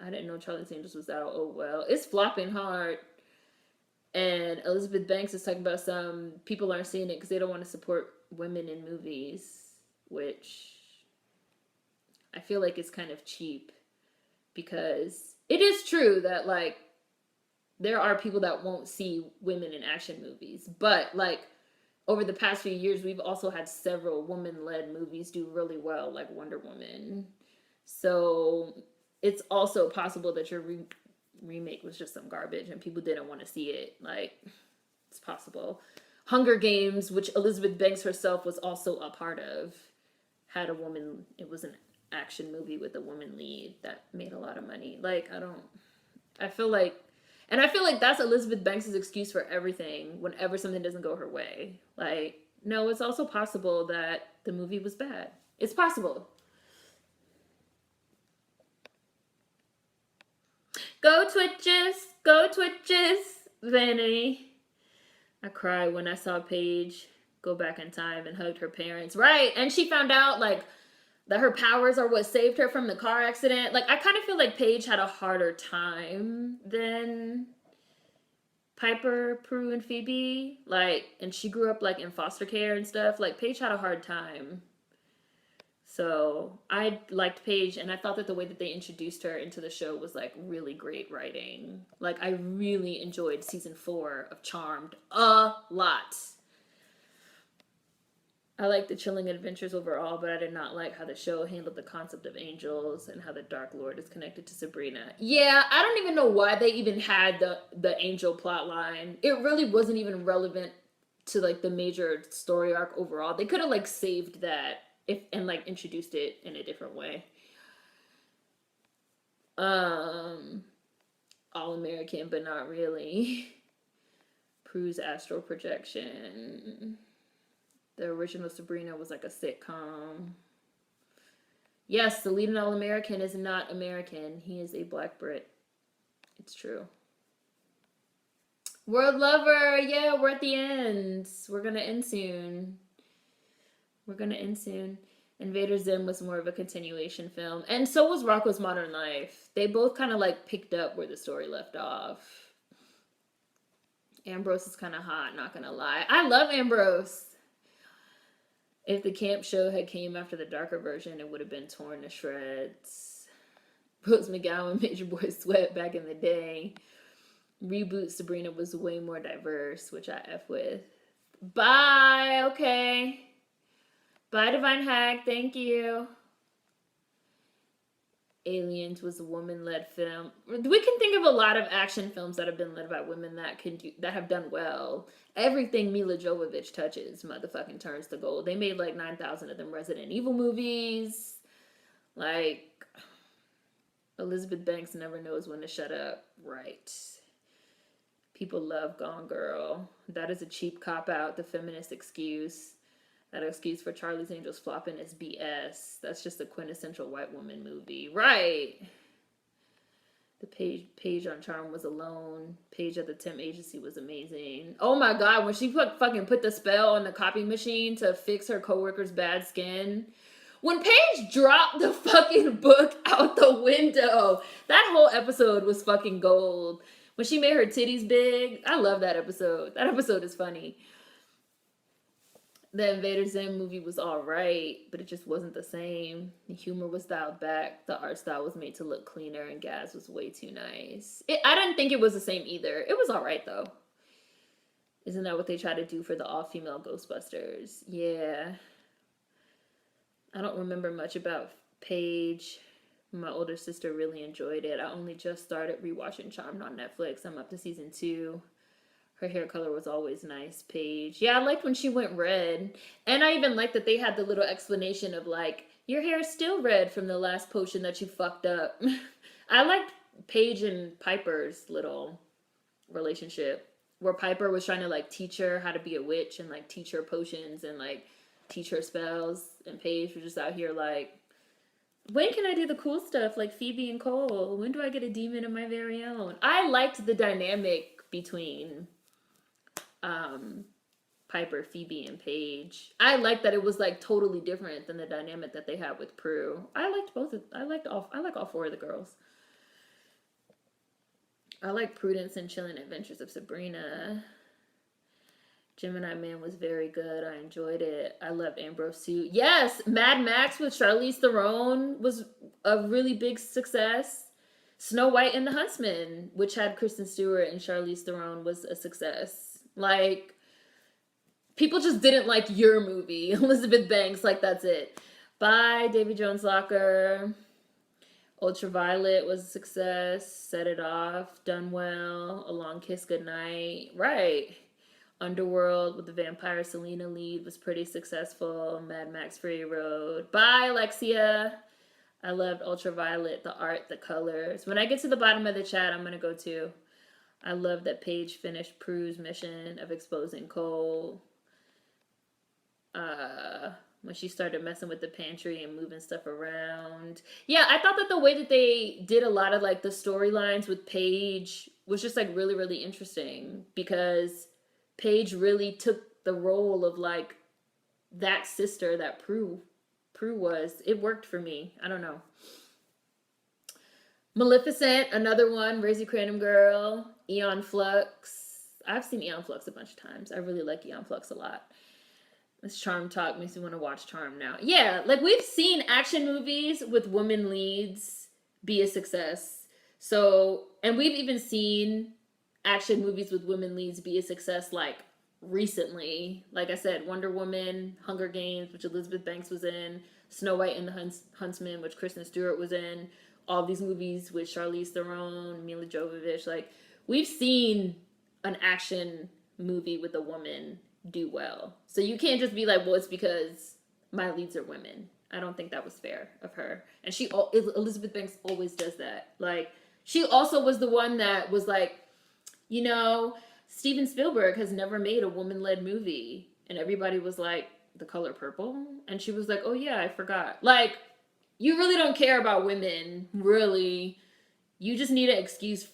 I didn't know Charlie's Angels was out. Oh well. It's flopping hard. And Elizabeth Banks is talking about some people aren't seeing it because they don't want to support women in movies, which I feel like it's kind of cheap because it is true that, like, there are people that won't see women in action movies. But, like, over the past few years, we've also had several woman-led movies do really well, like Wonder Woman. So, it's also possible that your remake was just some garbage and people didn't want to see it. Like, it's possible. Hunger Games, which Elizabeth Banks herself was also a part of, had a woman, it was an action movie with a woman lead that made a lot of money. Like, I feel like that's Elizabeth Banks' excuse for everything whenever something doesn't go her way. Like, no, it's also possible that the movie was bad. It's possible. Go Twitches, Vanity. I cried when I saw Paige go back in time and hugged her parents. Right, and she found out, like, that her powers are what saved her from the car accident. Like, I kind of feel like Paige had a harder time than Piper, Prue, and Phoebe. Like, and she grew up, like, in foster care and stuff. Like, Paige had a hard time. So I liked Paige, and I thought that the way that they introduced her into the show was like really great writing. Like I really enjoyed season 4 of Charmed a lot. I liked the chilling adventures overall, but I did not like how the show handled the concept of angels and how the Dark Lord is connected to Sabrina. Yeah, I don't even know why they even had the angel plot line. It really wasn't even relevant to like the major story arc overall. They could have like saved that if and like introduced it in a different way. All American, but not really. Prue's astral projection. The original Sabrina was like a sitcom. Yes, the lead in All American is not American. He is a Black Brit. It's true. World Lover. Yeah, we're at the end. We're going to end soon. Invader Zim was more of a continuation film. And so was Rocko's Modern Life. They both kind of like picked up where the story left off. Ambrose is kind of hot, not going to lie. I love Ambrose. If the camp show had came after the darker version, it would have been torn to shreds. Rose McGowan made your boy sweat back in the day. Reboot Sabrina was way more diverse, which I F with. Bye, okay. Bye, Divine Hack, thank you. Aliens was a woman-led film. We can think of a lot of action films that have been led by women that have done well. Everything Mila Jovovich touches motherfucking turns to gold. They made like 9,000 of them Resident Evil movies. Like, Elizabeth Banks never knows when to shut up. Right. People love Gone Girl. That is a cheap cop-out, the feminist excuse. That excuse for Charlie's Angels flopping is BS. That's just a quintessential white woman movie. Right. The Paige on Charm was alone. Paige at the temp agency was amazing. Oh my god, when she fucking put the spell on the copy machine to fix her coworker's bad skin. When Paige dropped the fucking book out the window, that whole episode was fucking gold. When she made her titties big, I love that episode. That episode is funny. The Invader Zim movie was alright, but it just wasn't the same. The humor was dialed back. The art style was made to look cleaner, and Gaz was way too nice. I didn't think it was the same either. It was alright, though. Isn't that what they try to do for the all-female Ghostbusters? Yeah. I don't remember much about Paige. My older sister really enjoyed it. I only just started rewatching Charmed on Netflix. I'm up to season 2. Her hair color was always nice, Paige. Yeah, I liked when she went red. And I even liked that they had the little explanation of like, your hair is still red from the last potion that you fucked up. I liked Paige and Piper's little relationship. Where Piper was trying to like teach her how to be a witch and like teach her potions and like teach her spells. And Paige was just out here like, when can I do the cool stuff like Phoebe and Cole? When do I get a demon of my very own? I liked the dynamic between Piper, Phoebe, and Paige. I like that it was like totally different than the dynamic that they had with Prue. I like all 4 of the girls. I like Prudence and Chilling Adventures of Sabrina. Gemini Man was very good. I enjoyed it. I loved Ambrose too. Yes, Mad Max with Charlize Theron was a really big success. Snow White and the Huntsman, which had Kristen Stewart and Charlize Theron, was a success. Like, people just didn't like your movie. Elizabeth Banks, like, that's it. Bye, Davy Jones Locker. Ultraviolet was a success. Set It Off. Done Well. A Long Kiss Goodnight. Right. Underworld with the vampire Selena lead was pretty successful. Mad Max Fury Road. Bye, Alexia. I loved Ultraviolet, the art, the colors. When I get to the bottom of the chat, I'm going to go to. I love that Paige finished Prue's mission of exposing Cole. When she started messing with the pantry and moving stuff around. Yeah, I thought that the way that they did a lot of like the storylines with Paige was just like really, really interesting. Because Paige really took the role of like that sister that Prue was. It worked for me. I don't know. Maleficent, another one. Raise Your Cranium Girl. Aeon Flux. I've seen Aeon Flux a bunch of times. I really like Aeon Flux a lot. This Charm talk makes me want to watch Charm now. Yeah, like we've seen action movies with women leads be a success. So, and we've even seen action movies with women leads be a success like recently. Like I said, Wonder Woman, Hunger Games, which Elizabeth Banks was in, Snow White and the Huntsman, which Kristen Stewart was in, all these movies with Charlize Theron, Mila Jovovich. Like, we've seen an action movie with a woman do well. So you can't just be like, well, it's because my leads are women. I don't think that was fair of her. And Elizabeth Banks always does that. Like, she also was the one that was like, you know, Steven Spielberg has never made a woman-led movie. And everybody was like, The Color Purple? And she was like, oh yeah, I forgot. Like, you really don't care about women, really. You just need an excuse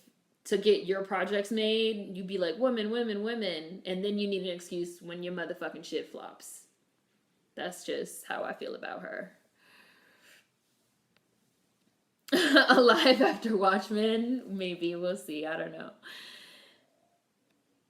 to get your projects made. You be like, women, women, women. And then you need an excuse when your motherfucking shit flops. That's just how I feel about her. Alive after Watchmen? Maybe. We'll see. I don't know.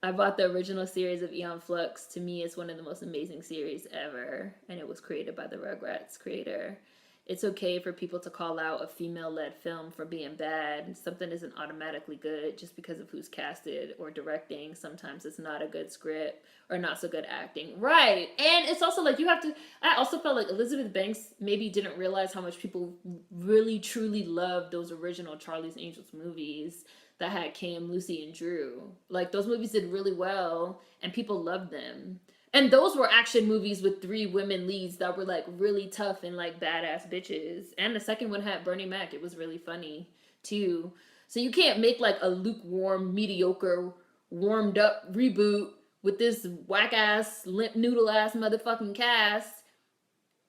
I bought the original series of Aeon Flux. To me, it's one of the most amazing series ever. And it was created by the Rugrats creator. It's okay for people to call out a female-led film for being bad. Something isn't automatically good just because of who's casted or directing. Sometimes it's not a good script or not so good acting. Right. And it's also like you have to... I also felt like Elizabeth Banks maybe didn't realize how much people really, truly loved those original Charlie's Angels movies that had Cam, Lucy, and Drew. Like, those movies did really well, and people loved them. And those were action movies with 3 women leads that were, like, really tough and, like, badass bitches. And the second one had Bernie Mac. It was really funny, too. So you can't make, like, a lukewarm, mediocre, warmed-up reboot with this whack-ass, limp noodle-ass motherfucking cast.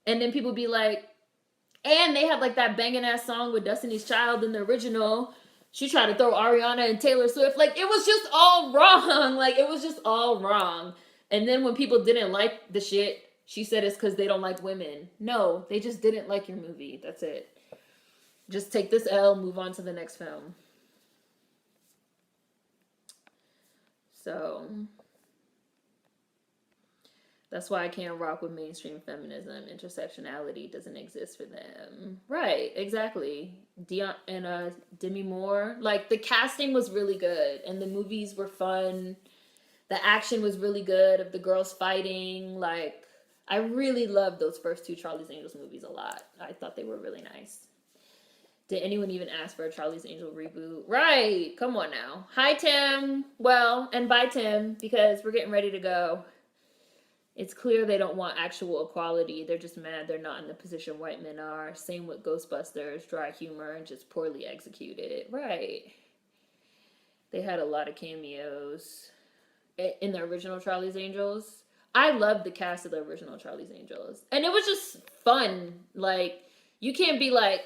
And then people be like... And they had, like, that banging-ass song with Destiny's Child in the original. She tried to throw Ariana and Taylor Swift. Like, it was just all wrong. Like, it was just all wrong. And then when people didn't like the shit, she said it's because they don't like women. No, they just didn't like your movie. That's it. Just take this L, move on to the next film. So, that's why I can't rock with mainstream feminism. Intersectionality doesn't exist for them. Right, exactly. Demi Moore. Like, the casting was really good. And the movies were fun. The action was really good of the girls fighting. Like, I really loved those first 2 Charlie's Angels movies a lot. I thought they were really nice. Did anyone even ask for a Charlie's Angel reboot? Right. Come on now. Hi, Tim. Well, and bye, Tim, because we're getting ready to go. It's clear they don't want actual equality. They're just mad they're not in the position white men are. Same with Ghostbusters. Dry humor and just poorly executed. Right. They had a lot of cameos in the original Charlie's Angels. I loved the cast of the original Charlie's Angels. And it was just fun. Like, you can't be like,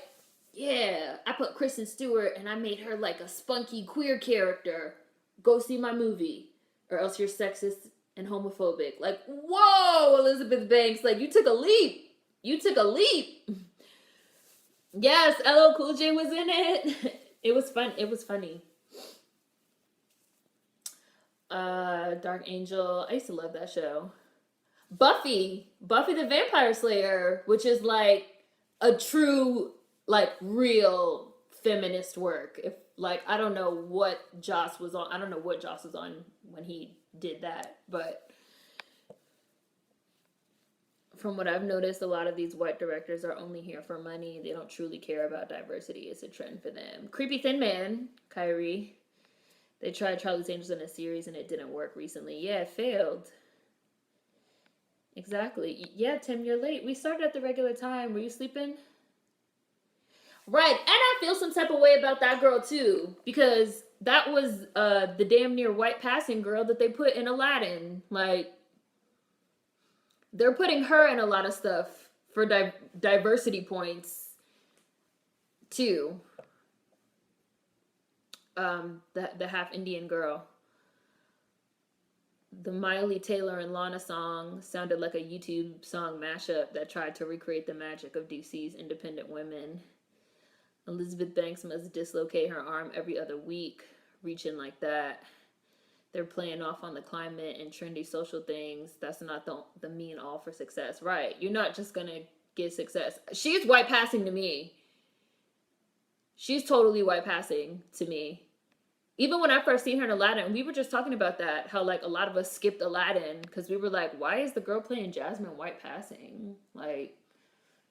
yeah, I put Kristen Stewart and I made her like a spunky queer character. Go see my movie. Or else you're sexist and homophobic. Like, whoa, Elizabeth Banks. Like, you took a leap. You took a leap. Yes, LL Cool J was in it. It was fun. It was funny. Dark Angel. I used to love that show. Buffy the Vampire Slayer, which is like a true, like, real feminist work. If, like, I don't know what Joss was on. I don't know what Joss was on when he did that, but from what I've noticed, a lot of these white directors are only here for money. They don't truly care about diversity. It's a trend for them. Creepy Thin Man, Kyrie. They tried Charlie's Angels in a series and it didn't work recently. Yeah, it failed. Exactly. Yeah, Tim, you're late. We started at the regular time. Were you sleeping? Right. And I feel some type of way about that girl, too. Because that was the damn near white passing girl that they put in Aladdin. Like, they're putting her in a lot of stuff for diversity points, too. The half Indian girl. The Miley Taylor and Lana song sounded like a YouTube song mashup that tried to recreate the magic of DC's independent women. Elizabeth Banks must dislocate her arm every other week, reaching like that. they're playing off on the climate and trendy social things. That's not the mean all for success, right? You're not just gonna get success. She's white passing to me. She's totally white passing to me. Even when I first seen her in Aladdin, we were just talking about that, how like a lot of us skipped Aladdin because we were like, why is the girl playing Jasmine white passing? Like,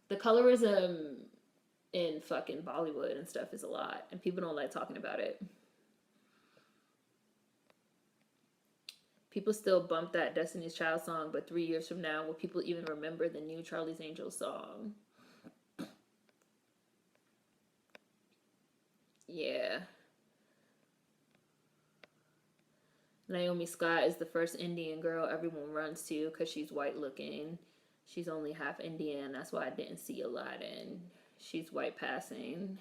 the colorism in fucking Bollywood and stuff is a lot, and people don't like talking about it. People still bump that Destiny's Child song, but 3 years from now, will people even remember the new Charlie's Angels song? Yeah. Naomi Scott is the first Indian girl everyone runs to because she's white looking. She's only half Indian. That's why I didn't see Aladdin. She's white passing.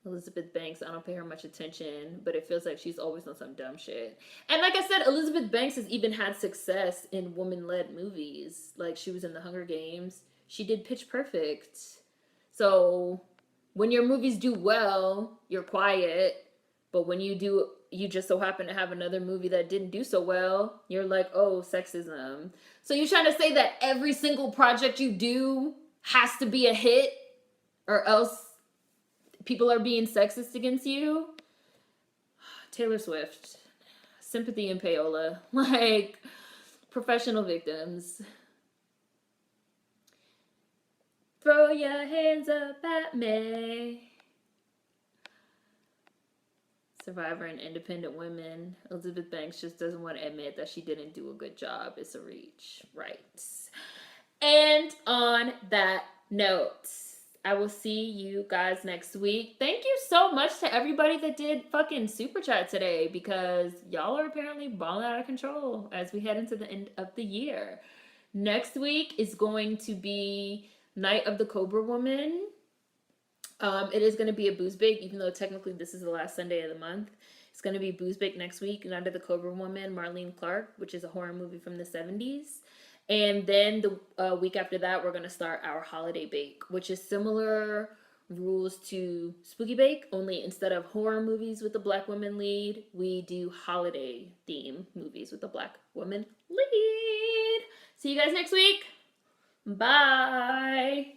Elizabeth Banks, I don't pay her much attention, but it feels like she's always on some dumb shit. And like I said, Elizabeth Banks has even had success in woman-led movies. Like, she was in The Hunger Games. She did Pitch Perfect. So when your movies do well, you're quiet. But when you just so happen to have another movie that didn't do so well, you're like, oh, sexism. So you're trying to say that every single project you do has to be a hit, or else people are being sexist against you? Taylor Swift. Sympathy and payola. Like, professional victims. Throw your hands up at me. Survivor and Independent Women. Elizabeth Banks just doesn't want to admit that she didn't do a good job. It's a reach. Right. And on that note, I will see you guys next week. Thank you so much to everybody that did fucking super chat today, because y'all are apparently balling out of control as we head into the end of the year. Next week is going to be Night of the Cobra Woman. It is going to be a booze bake, even though technically this is the last Sunday of the month. It's going to be booze bake next week. Night of the Cobra Woman, Marlene Clark, which is a horror movie from the 70s. And then the week after that, we're going to start our holiday bake, which is similar rules to Spooky Bake, only instead of horror movies with the black woman lead, we do holiday theme movies with the black woman lead. See you guys next week. Bye.